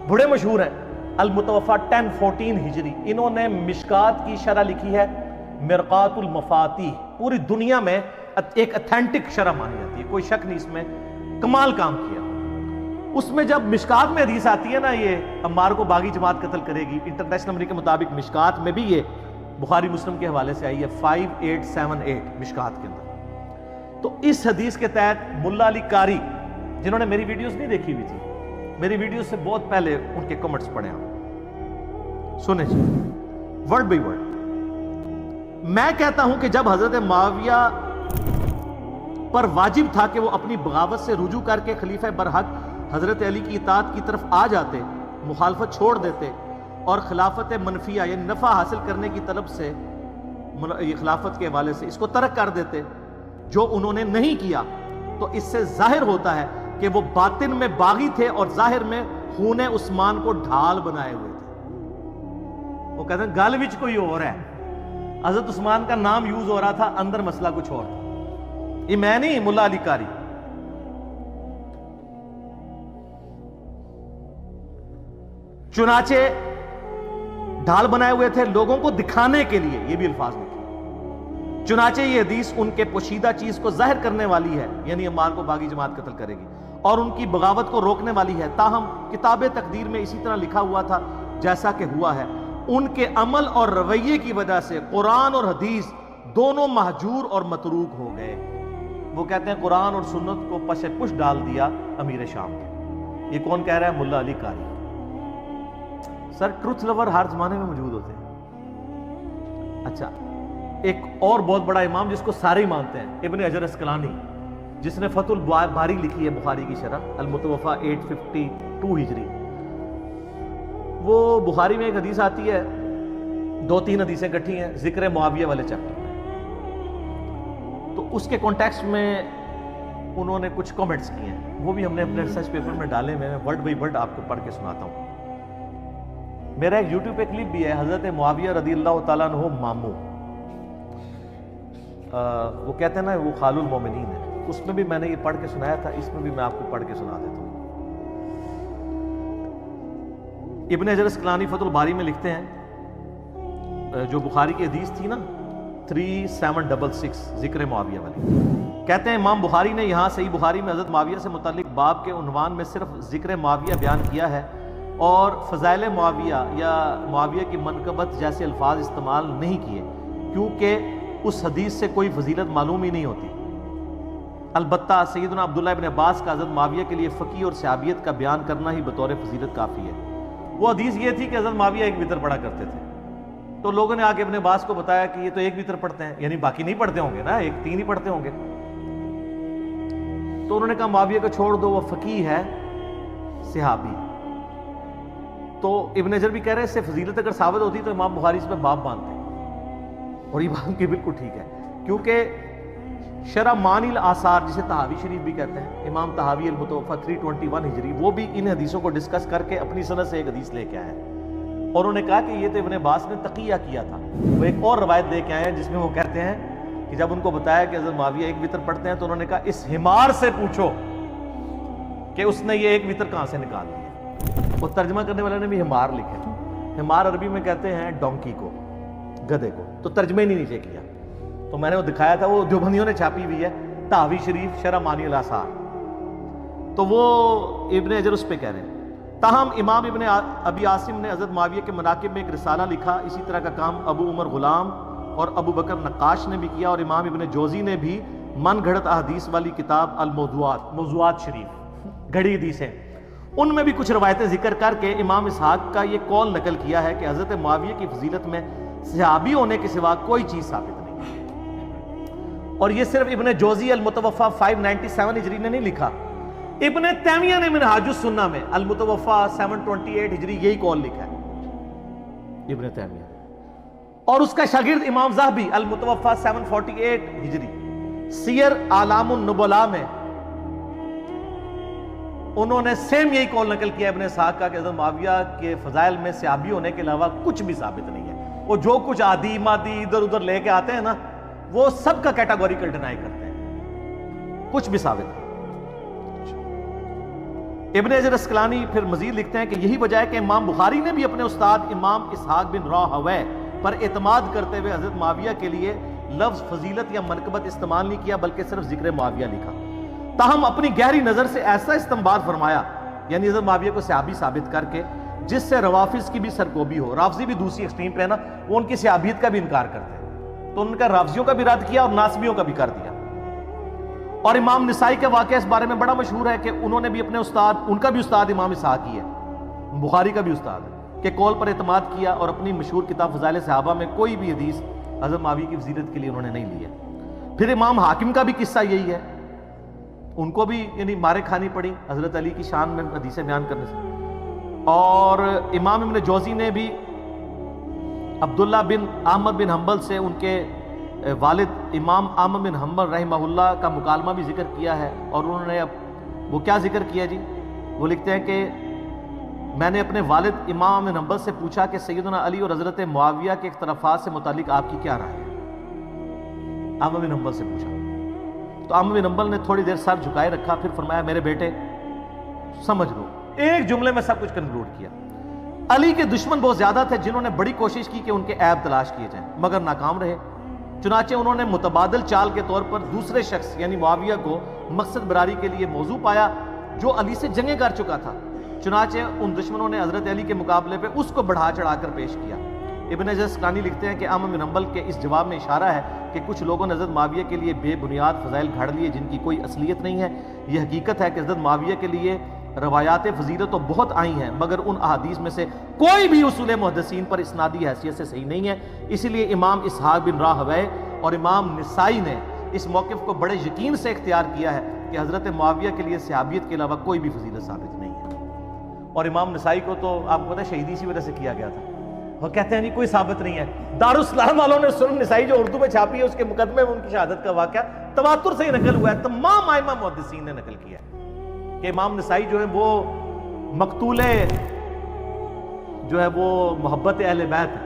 Speaker 1: بڑے مشہور ہیں. المتوفا 1014 ہجری. انہوں نے مشکات کی شرح لکھی ہے، مرقات المفاتیح. پوری دنیا میں ایک اتھینٹک شرح مانی جاتی ہے، کوئی شک نہیں اس میں، کمال کام کیا. اس میں جب مشکات میں حدیث آتی ہے نا، یہ عمار کو باغی جماعت قتل کرے گی، انٹرنیشنل نمبر کے مطابق مشکات میں بھی یہ بخاری مسلم کے حوالے سے آئی ہے 5878 مشکات کے اندر. تو اس حدیث کے تحت ملا علی قاری، جنہوں نے میری ویڈیوز نہیں دیکھی ہوئی تھی، میری ویڈیوز سے بہت پہلے ان کے کمنٹس پڑھے ہیں، سنیں جی ورڈ بائی ورڈ. میں کہتا ہوں کہ جب حضرت معاویہ پر واجب تھا کہ وہ اپنی بغاوت سے رجوع کر کے خلیفہ برحق حضرت علی کی اطاعت کی طرف آ جاتے، مخالفت چھوڑ دیتے، اور خلافت منفیہ یعنی نفع حاصل کرنے کی طلب سے خلافت کے حوالے سے اس کو ترک کر دیتے، جو انہوں نے نہیں کیا، تو اس سے ظاہر ہوتا ہے کہ وہ باطن میں باغی تھے اور ظاہر میں خون عثمان کو ڈھال بنائے ہوئے تھے. وہ کہتے ہیں گل وچ کوئی اور ہے، حضرت عثمان کا نام یوز ہو رہا تھا، اندر مسئلہ کچھ اور تھا. یہ میں نہیں، ملا علی قاری. چنانچہ ڈھال بنائے ہوئے تھے لوگوں کو دکھانے کے لیے، یہ بھی الفاظ لکھے. چنانچہ یہ حدیث ان کے پوشیدہ چیز کو ظاہر کرنے والی ہے، یعنی عمار کو باغی جماعت قتل کرے گی، اور ان کی بغاوت کو روکنے والی ہے. تاہم کتاب تقدیر میں اسی طرح لکھا ہوا تھا جیسا کہ ہوا ہے. ان کے عمل اور رویے کی وجہ سے قرآن اور حدیث دونوں مہجور اور متروک ہو گئے. وہ کہتے ہیں قرآن اور سنت کو پس پش ڈال دیا امیر شام کے. یہ کون کہہ رہا ہے؟ ملا علی قاری. سر ٹروتھ لور ہر زمانے میں موجود ہوتے ہیں. اچھا، ایک اور بہت بڑا امام جس کو سارے ہی مانتے ہیں، ابن حجر اسقلانی، جس نے فتح الباری لکھی ہے بخاری کی شرح، المتوفا 852 ہجری. وہ بخاری میں ایک حدیث آتی ہے، 2-3 حدیثیں کٹھی ہیں ذکر معاویہ والے چیپٹر میں. تو اس کے کانٹیکسٹ میں انہوں نے کچھ کامنٹس کیے ہیں، وہ بھی ہم نے اپنے ریسرچ پیپر میں ڈالے ہوئے ہیں. ورڈ بائی ورڈ آپ کو پڑھ کے سناتا ہوں. میرا ایک یوٹیوب پہ کلپ بھی ہے، حضرت معاویہ رضی اللہ تعالیٰ عنہ ماموں، وہ کہتے ہیں نا وہ خال المومنین ہے، اس میں بھی میں نے یہ پڑھ کے سنایا تھا، اس میں بھی میں آپ کو پڑھ کے سنا دیتا ہوں. ابن حجر اسقلانی فتح الباری میں لکھتے ہیں، جو بخاری کی حدیث تھی نا 3766 ذکر معاویہ والی، کہتے ہیں امام بخاری نے یہاں صحیح بخاری میں حضرت معاویہ سے متعلق باب کے عنوان میں صرف ذکر معاویہ بیان کیا ہے، اور فضائل معاویہ یا معاویہ کی منقبت جیسے الفاظ استعمال نہیں کیے، کیونکہ اس حدیث سے کوئی فضیلت معلوم ہی نہیں ہوتی. البتہ سیدنا عبداللہ ابن عباس کا حضرت معاویہ کے لیے فقی اور صحابیت کا بیان کرنا ہی بطور فضیلت کافی ہے. وہ حدیث یہ تھی کہ حضرت معاویہ ایک وتر پڑھا کرتے تھے، تو لوگوں نے آ کے ابن عباس کو بتایا کہ یہ تو ایک وتر پڑھتے ہیں، یعنی باقی نہیں پڑھتے ہوں گے نا، 3 ہی پڑھتے ہوں گے. تو انہوں نے کہا معاویہ کو چھوڑ دو، وہ فقیہ ہے، صحابی. تو ابن حجر بھی کہہ رہے ہیں اس سے فضیلت اگر ثابت ہوتی تو امام بخاری اس میں باب باندھتے، اور یہ بات کی بالکل ٹھیک ہے، کیونکہ شرح معانی الاثار جسے طحاوی شریف بھی کہتے ہیں، امام طحاوی المتوفا 321 ہجری، وہ بھی ان حدیثوں کو ڈسکس کر کے اپنی سند سے ایک حدیث لے کے آئے ہیں، اور انہوں نے کہا کہ یہ تو ابن عباس نے تقیہ کیا تھا. وہ ایک اور روایت لے کے آئے ہیں جس میں وہ کہتے ہیں کہ جب ان کو بتایا کہ حضرت معاویہ ایک وتر پڑھتے ہیں تو انہوں نے کہا اس حمار سے پوچھو کہ اس نے یہ ایک وتر کہاں سے نکال لیا. وہ ترجمہ کرنے والے نے بھی حمار لکھے. حمار عربی میں کہتے ہیں ڈونکی کو، گدھے کو، تو ترجمہ ہی نہیں نیچے کیا. تو میں نے وہ دکھایا تھا، وہ دیوبندیوں نے چھاپی ہوئی ہے، طحاوی شریف شرح معانی الاثار. تو وہ ابن حجر اس پہ کہہ رہے ہیں. تاہم امام ابن ابی عاصم نے حضرت معاویہ کے مناقب میں ایک رسالہ لکھا. اسی طرح کا کام ابو عمر غلام اور ابو بکر نقاش نے بھی کیا، اور امام ابن جوزی نے بھی من گھڑت احادیث والی کتاب الموضوعات، موضوعات شریف گھڑی حدیثیں، ان میں بھی کچھ روایتیں ذکر کر کے امام اسحاق کا یہ قول نقل کیا ہے کہ حضرت معاویہ کی فضیلت میں صحابی ہونے کے سوا کوئی چیز ثابت نہیں۔ اور یہ صرف ابن جوزی المتوفا 597 ہجری نے نہیں لکھا، ابن تیمیہ نے منہاج السنہ میں المتوفا 728 ہجری یہی قول لکھا ہے ابن تیمیہ، اور اس کا شاگرد امام ذہبی المتوفا 748 ہجری سیر اعلام النبلاء میں انہوں نے سیم یہی قول نقل کیا ابن اسحاق کا کہ حضرت معاویہ کے فضائل میں صحابی ہونے کے علاوہ کچھ بھی ثابت نہیں ہے، وہ جو کچھ عادی مادی ادھر ادھر لے کے آتے ہیں نا، وہ سب کا کیٹاگوریکل ڈینائی کرتے ہیں، کچھ بھی ثابت نہیں۔ ابن حجر اسقلانی پھر مزید لکھتے ہیں کہ یہی وجہ ہے کہ امام بخاری نے بھی اپنے استاد امام اسحاق بن راہویہ پر اعتماد کرتے ہوئے حضرت معاویہ کے لیے لفظ فضیلت یا منقبت استعمال نہیں کیا، بلکہ صرف ذکر معاویہ لکھا۔ تاہم اپنی گہری نظر سے ایسا استنباط فرمایا، یعنی حضرت معاویہ کو صحابی ثابت کر کے، جس سے روافظ کی بھی سرکوبی ہو۔ رافضی بھی دوسری ایکسٹریم پہ ہے نا، وہ ان کی صحابیت کا بھی انکار کرتے ہیں، تو ان کا رافضیوں کا بھی رد کیا اور ناسبیوں کا بھی کر دیا۔ اور امام نسائی کا واقعہ اس بارے میں بڑا مشہور ہے کہ انہوں نے بھی اپنے استاد، ان کا بھی استاد امام اسحاق ہی ہے، بخاری کا بھی استاد ہے، کہ قول پر اعتماد کیا، اور اپنی مشہور کتاب فضائل صحابہ میں کوئی بھی حدیث حضرت معاویہ کی فضیلت کے لیے انہوں نے نہیں لی ہے۔ پھر امام حاکم کا بھی قصہ یہی ہے، ان کو بھی یعنی مارے کھانی پڑی حضرت علی کی شان میں حدیثیں بیان کرنے سے۔ اور امام ابن جوزی نے بھی عبداللہ بن احمد بن حنبل سے ان کے والد امام احمد بن حنبل رحمہ اللہ کا مکالمہ بھی ذکر کیا ہے، اور انہوں نے وہ کیا ذکر کیا جی، وہ لکھتے ہیں کہ میں نے اپنے والد امام بن حنبل سے پوچھا کہ سیدنا علی اور حضرت معاویہ کے اختلافات سے متعلق آپ کی کیا رائے ہے، احمد بن حنبل سے پوچھا، تو احمد بن حنبل نے تھوڑی دیر سر جھکائے رکھا، پھر فرمایا میرے بیٹے سمجھ لو، ایک جملے میں سب کچھ کنکلوڈ کیا۔ علی کے دشمن بہت زیادہ تھے جنہوں نے بڑی کوشش کی کہ ان کے عیب تلاش کیے جائیں، مگر ناکام رہے، چنانچہ انہوں نے متبادل چال کے طور پر دوسرے شخص یعنی معاویہ کو مقصد براری کے لیے موضوع پایا جو علی سے جنگیں کر چکا تھا، چنانچہ ان دشمنوں نے حضرت علی کے مقابلے پہ اس کو بڑھا چڑھا کر پیش کیا۔ ابن حجر اسقلانی لکھتے ہیں کہ احمد بن حنبل کے اس جواب میں اشارہ ہے کہ کچھ لوگوں نے حضرت معاویہ کے لیے بے بنیاد فضائل گھڑ لیے جن کی کوئی اصلیت نہیں ہے۔ یہ حقیقت ہے کہ حضرت معاویہ کے لیے روایات فضیلت تو بہت آئی ہیں، مگر ان احادیث میں سے کوئی بھی اصول محدثین پر اسنادی حیثیت سے صحیح نہیں ہے۔ اسی لیے امام اسحاق بن راہویہ اور امام نسائی نے اس موقف کو بڑے یقین سے اختیار کیا ہے کہ حضرت معاویہ کے لیے صحابیت کے علاوہ کوئی بھی فضیلت ثابت نہیں ہے۔ اور امام نسائی کو تو آپ کو پتہ ہے شہیدی اسی وجہ سے کیا گیا تھا، وہ کہتے ہیں نہیں کوئی ثابت نہیں ہے۔ دارالاسلام والوں نے سنن نسائی جو اردو میں چھاپی ہے اس کے مقدمے میں ان کی شہادت کا واقعہ تواتر سے ہی نقل ہوا ہے، تمام ائمہ محدثین نے نقل کیا ہے کہ امام نسائی جو ہے وہ مقتول جو ہے وہ محبت اہل بیت ہے۔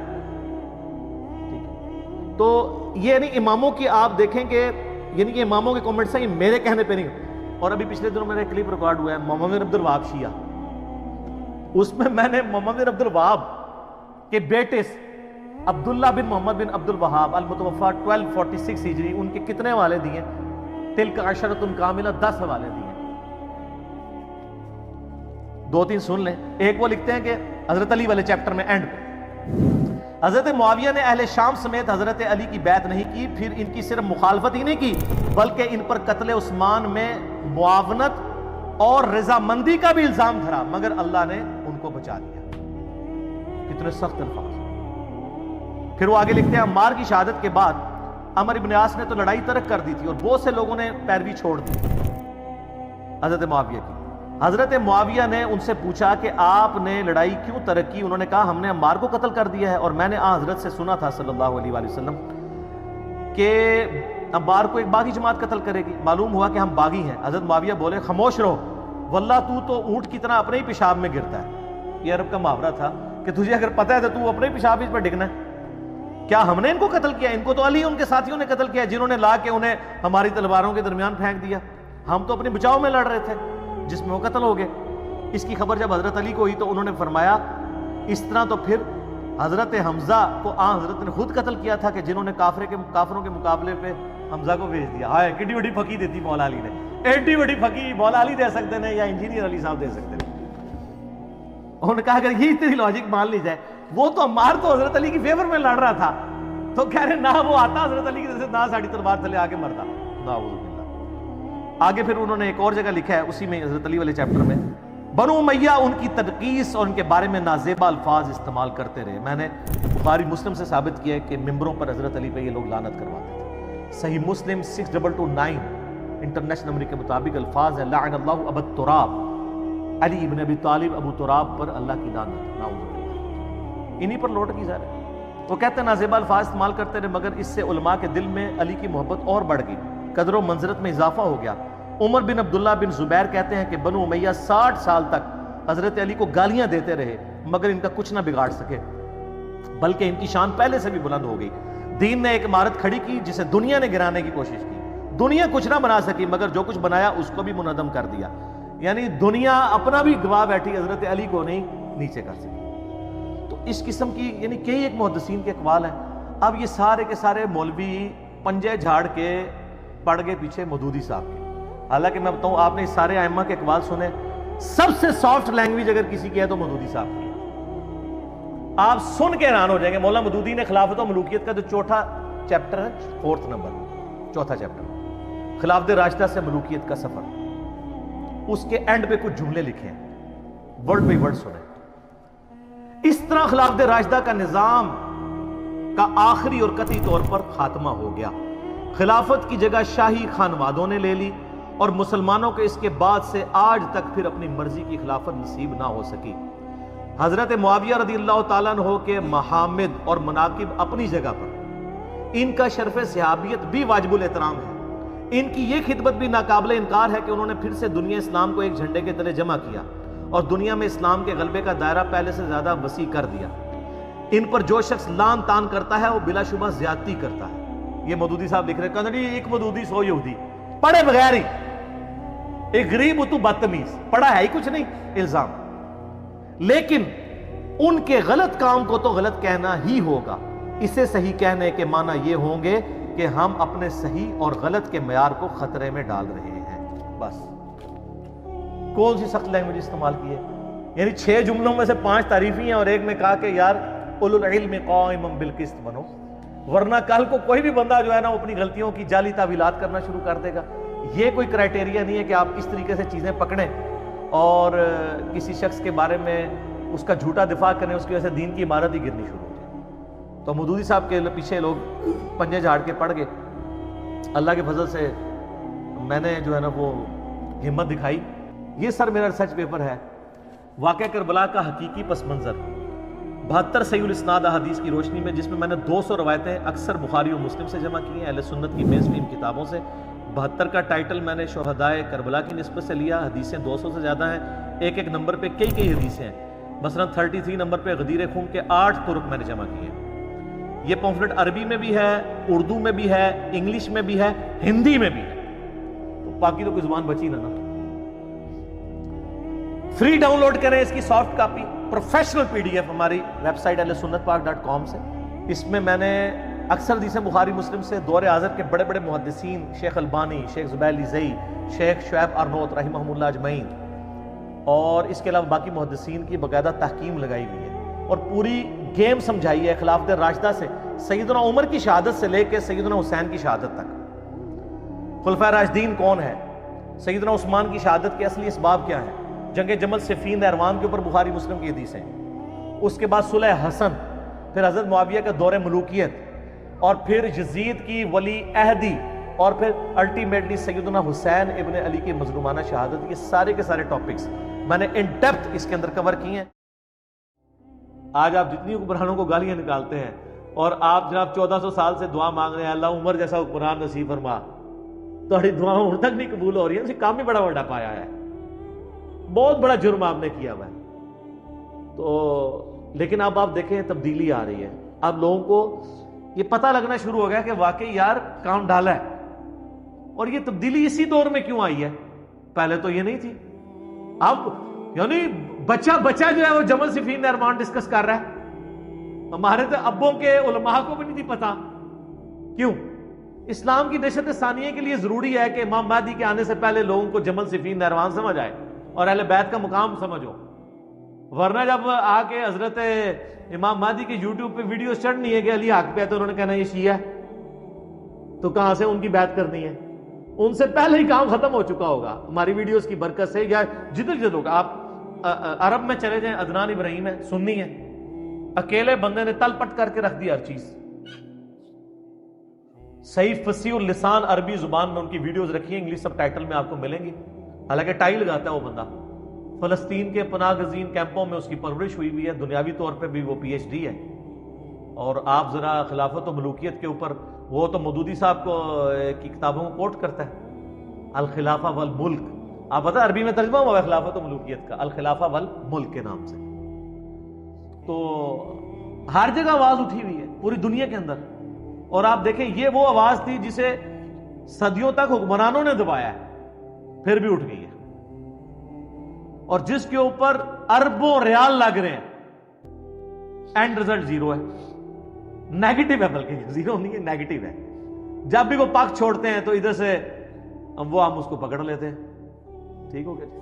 Speaker 1: تو یہ یعنی اماموں کی آپ دیکھیں کہ یعنی کہ اماموں کے کمنٹس ہیں، یہ میرے کہنے پہ نہیں۔ اور ابھی پچھلے دنوں میرا کلپ ریکارڈ ہوا ہے محمد بن عبد الوہاب شیعہ، اس میں نے محمد بن عبد الوہاب کے بیٹے عبداللہ بن محمد بن عبد الوہاب المتوفا 1246 ہجری ان کے کتنے حوالے دیے؟ تلک عشرۃ کاملہ، 10 حوالے دیے، 2-3 سن لیں۔ ایک وہ لکھتے ہیں کہ حضرت علی والے چیپٹر میں اینڈ حضرت معاویہ نے اہل شام سمیت حضرت علی کی بیعت نہیں کی، پھر ان کی صرف مخالفت ہی نہیں کی بلکہ ان پر قتل عثمان میں معاونت اور رضامندی کا بھی الزام دھرا، مگر اللہ نے ان کو بچا دیا۔ کتنے سخت الفاظ۔ پھر وہ آگے لکھتے ہیں عمار کی شہادت کے بعد عمر ابن عاص نے تو لڑائی ترک کر دی تھی اور بہت سے لوگوں نے پیروی چھوڑ دی حضرت معاویہ کی۔ حضرت معاویہ نے ان سے پوچھا کہ آپ نے لڑائی کیوں ترک کی؟ انہوں نے کہا ہم نے عمار کو قتل کر دیا ہے، اور میں نے حضرت سے سنا تھا صلی اللہ علیہ وآلہ وسلم کہ عمار کو ایک باغی جماعت قتل کرے گی، معلوم ہوا کہ ہم باغی ہیں۔ حضرت معاویہ بولے خاموش رہو، واللہ تو اونٹ کی طرح اپنے ہی پیشاب میں گرتا ہے۔ یہ عرب کا محاورہ تھا کہ تجھے اگر پتہ ہے تو اپنے پیشاب اس پر ڈگنا ہے۔ کیا ہم نے ان کو قتل کیا؟ ان کو تو علی ان کے ساتھیوں نے قتل کیا جنہوں نے لا کے انہیں ہماری تلواروں کے درمیان پھینک دیا، ہم تو اپنے بچاؤ میں لڑ رہے تھے جس میں وہ قتل ہو گئے۔ اس کی خبر جب حضرت علی کو ہوئی تو انہوں نے فرمایا اس طرح تو پھر حضرت حمزہ کو حضرت نے خود قتل کیا تھا کہ جنہوں نے کافروں کے مقابلے پہ حمزہ کو بھیج دیا۔ ہائے کتنی بڑی پھکی دیتی مولا علی نے، ایڈی بڑی پھکی مولا علی دے سکتے ہیں یا انجینئر علی صاحب دے سکتے ہیں۔ انہوں نے کہا اگر یہ تیری لاجک مان لی جائے، وہ تو عمار تو حضرت علی کی فیور میں لڑ رہا تھا، تو کہہ رہے نہ وہ آتا حضرت علی کی طرف سے، نہ ساڑی تلوار تلے آگے مرتا، نعوذ باللہ۔ آگے پھر انہوں نے ایک اور جگہ لکھا ہے اسی میں حضرت علی والے چیپٹر میں، بنو امیہ ان کی تنقیص اور ان کے بارے میں نازیبا الفاظ استعمال کرتے رہے۔ میں نے بخاری مسلم سے ثابت کیا ہے کہ ممبروں پر حضرت علی پہ یہ لوگ لعنت کرواتے تھے۔ صحیح مسلم 6229 انٹرنیشنل نمبر کے مطابق الفاظ ہیں، لعن اللہ ابا التراب، علی ابن ابی طالب ابو تراب پر اللہ کی لعنت، نعوذ باللہ۔ انہی پر لوٹ کی جا رہے ہیں۔ وہ کہتے ہیں نازیبا الفاظ استعمال کرتے رہے، مگر اس سے علماء کے دل میں علی کی محبت اور بڑھ گئی، قدر و منزلت میں اضافہ ہو گیا۔ عمر بن عبداللہ بن زبیر کہتے ہیں کہ بنو امیہ 60 سال تک حضرت علی کو گالیاں دیتے رہے، مگر ان کا کچھ نہ بگاڑ سکے، بلکہ ان کی شان پہلے سے بھی بلند ہو گئی۔ دین نے ایک عمارت کھڑی کی جسے دنیا نے گرانے کی کوشش کی، دنیا کچھ نہ بنا سکی، مگر جو کچھ بنایا اس کو بھی منہدم کر دیا۔ یعنی دنیا اپنا بھی گواہ بیٹھی، حضرت علی کو نہیں نیچے کر سکی۔ تو اس قسم کی یعنی کئی ایک محدثین کے اقوال ہیں۔ اب یہ سارے کے سارے مولوی پنجے جھاڑ کے پڑ گئے پیچھے مودودی صاحب کے۔ حالانکہ میں بتاؤں، آپ نے اس سارے ائمہ کے اقوال سنے، سب سے سافٹ لینگویج اگر کسی کی ہے تو مودودی صاحب کی ہے۔ آپ سن کے حیران ہو جائیں گے، مولانا مودودی نے خلافت و ملوکیت کا جو چوتھا چیپٹر ہے، 4 نمبر، چوتھا چیپٹر، خلافت راشدہ سے ملوکیت کا سفر، اس کے اینڈ پہ کچھ جملے لکھے ہیں، ورڈ بائی ورڈ سنیں۔ اس طرح خلافت راشدہ کا نظام کا آخری اور قطعی طور پر خاتمہ ہو گیا۔ خلافت کی جگہ شاہی خانوادوں نے لے لی، اور مسلمانوں کے اس کے بعد سے آج تک پھر اپنی مرضی کی خلافت نصیب نہ ہو سکی۔ حضرت معاویہ رضی اللہ تعالیٰ عنہ کے محامد اور مناقب اپنی جگہ پر، ان کا شرف صحابیت بھی واجب الاحترام ہے۔ ان کی یہ خدمت بھی ناقابل انکار ہے کہ انہوں نے پھر سے دنیا اسلام کو ایک جھنڈے کے تلے جمع کیا اور دنیا میں اسلام کے غلبے کا دائرہ پہلے سے زیادہ وسیع کر دیا۔ ان پر جو شخص لان تان کرتا ہے وہ بلا شبہ زیادتی کرتا ہے۔ یہ مودودی صاحب لکھ رہے ہیں، کہ ایک مودودی 100 یہودی، پڑھے بغیر ہی، ایک غریب تو بدتمیز، پڑھا ہے ہی کچھ نہیں، الزام۔ لیکن ان کے غلط کام کو تو غلط کہنا ہی ہوگا۔ اسے صحیح کہنے کے معنی یہ ہوں گے کہ ہم اپنے صحیح اور غلط کے معیار کو خطرے میں ڈال رہے ہیں۔ بس کون سی سخت لینگویج استعمال کی ہے؟ یعنی 6 جملوں میں سے 5 تعریفی ہیں اور ایک میں کہا کہ یار اولو العلم قائما بالقسط بنو، ورنہ کل کو کوئی بھی بندہ جو ہے نا وہ اپنی غلطیوں کی جعلی تعویلات کرنا شروع کر دے گا۔ یہ کوئی کرائٹیریا نہیں ہے کہ آپ اس طریقے سے چیزیں پکڑیں اور کسی شخص کے بارے میں اس کا جھوٹا دفاع کریں، اس کی وجہ سے دین کی عمارت ہی گرنی شروع ہو جائے۔ تو مودودی صاحب کے پیچھے لوگ پنجے جھاڑ کے پڑ گئے۔ اللہ کے فضل سے میں نے جو ہے نا وہ ہمت دکھائی۔ یہ سر میرا ریسرچ پیپر ہے، واقعہ کربلا کا حقیقی پس منظر، 72 صحیح الاسناد احادیث کی روشنی میں، جس میں نے 200 روایتیں اکثر بخاری و مسلم سے جمع کی ہیں، اہل سنت کی مین اسٹریم کتابوں سے۔ 72 کا ٹائٹل میں نے شہدائے کربلا کی نسبت سے لیا، حدیثیں 200 سے زیادہ ہیں، ایک ایک نمبر پہ کئی حدیثیں ہیں۔ مثلا 33 نمبر پہ غدیر خون کے 8 طرق میں نے جمع کیے ہیں۔ یہ پمفلٹ عربی میں بھی ہے، اردو میں بھی ہے، انگلش میں بھی ہے، ہندی میں بھی ہے، تو باقی تو کوئی زبان بچی نہ۔ فری ڈاؤن لوڈ کریں اس کی سافٹ کاپی، پروفیشنل PDF ہماری ویب سائٹ ahlusunnatpark.com سے۔ اس میں نے اکثر حدیثیں بخاری مسلم سے دور حاضر کے بڑے بڑے محدثین، شیخ البانی، شیخ زبیر لیزئی، شیخ شعیب ارنوت رحمہم اللہ اجمعین، اور اس کے علاوہ باقی محدثین کی باقاعدہ تحکیم لگائی ہوئی ہے اور پوری گیم سمجھائی ہے خلافت راشدہ سے سیدنا عمر کی شہادت سے لے کے سیدنا حسین کی شہادت تک۔ خلفائے راشدین کون ہے؟ سیدنا عثمان کی شہادت کے اصلی اسباب کیا ہیں؟ جنگ جمل صفین اروان کے اوپر بخاری مسلم کی حدیثیں، اس کے بعد صلح حسن، پھر حضرت معاویہ کا دور ملوکیت، اور پھر یزید کی ولی عہدی، اور پھر الٹیمیٹلی سیدنا حسین ابن علی کی مظلومانہ شہادت۔ یہ سارے کے سارے ٹاپکس میں نے ان ڈیپتھ اس کے اندر کور کی ہیں۔ آج آپ جتنی حکمرانوں کو گالیاں نکالتے ہیں اور آپ جناب 1400 سال سے دعا مانگ رہے ہیں اللہ عمر جیسا حکمران نصیب فرما، تمہاری دعاؤں ان تک نہیں قبول ہو رہی ہیں، اسے کام بھی بڑا بڑا پایا ہے، بہت بڑا جرم آپ نے کیا ہوا ہے۔ تو لیکن اب آپ دیکھیں تبدیلی آ رہی ہے، اب لوگوں کو یہ پتہ لگنا شروع ہو گیا کہ واقعی یار کام ڈالا ہے، اور یہ تبدیلی اسی دور میں کیوں آئی ہے؟ پہلے تو یہ نہیں تھی۔ اب یعنی بچہ جو ہے وہ جمل صفین ارمان ڈسکس کر رہا ہے، ہمارے تو ابوں کے علماء کو بھی نہیں تھی پتا۔ کیوں؟ اسلام کی نشت ثانیہ کے لیے ضروری ہے کہ امام مہدی کے آنے سے پہلے لوگوں کو جمل صفین ارمان سمجھ آئے اور اہل بیت کا مقام سمجھو، ورنہ جب آ کے حضرت امام مہدی کے یوٹیوب پہ ویڈیوز چڑھنی ہے کہ علی حق پہ ہے تو انہوں نے کہنا یہ شیعہ ہے، تو کہاں سے ان کی بیعت کرنی ہے؟ ان سے پہلے ہی کام ختم ہو چکا ہوگا ہماری ویڈیوز کی برکت سے، یا جدھر جدھر ہوگا۔ آپ عرب میں چلے جائیں، عدنان ابراہیم ہے، سنی ہے، اکیلے بندے نے تل پٹ کر کے رکھ دی ہر چیز، صحیح فصیح اللسان عربی زبان میں ان کی ویڈیوز رکھی ہیں، انگلش سب ٹائٹل میں آپ کو ملیں گی، حالانکہ ٹائی لگاتا ہے وہ بندہ، فلسطین کے پناہ گزین کیمپوں میں اس کی پرورش ہوئی ہوئی ہے، دنیاوی طور پہ بھی وہ پی ایچ ڈی ہے۔ اور آپ ذرا خلافت و ملوکیت کے اوپر، وہ تو مودودی صاحب کو کی کتابوں کو کوٹ کرتا ہے، الخلافہ والملک، آپ بتا عربی میں ترجمہ ہوا ہے خلافت و ملوکیت کا الخلافہ والملک کے نام سے۔ تو ہر جگہ آواز اٹھی ہوئی ہے پوری دنیا کے اندر، اور آپ دیکھیں یہ وہ آواز تھی جسے صدیوں تک حکمرانوں نے دبایا ہے، پھر بھی اٹھ گئی ہے، اور جس کے اوپر اربوں ریال لگ رہے ہیں، اینڈ رزلٹ زیرو ہے، نیگیٹو ہے، بلکہ زیرو نہیں ہے، نیگیٹو ہے۔ جب بھی وہ پاک چھوڑتے ہیں تو ادھر سے ہم اس کو پکڑ لیتے ہیں۔ ٹھیک ہو گیا جی؟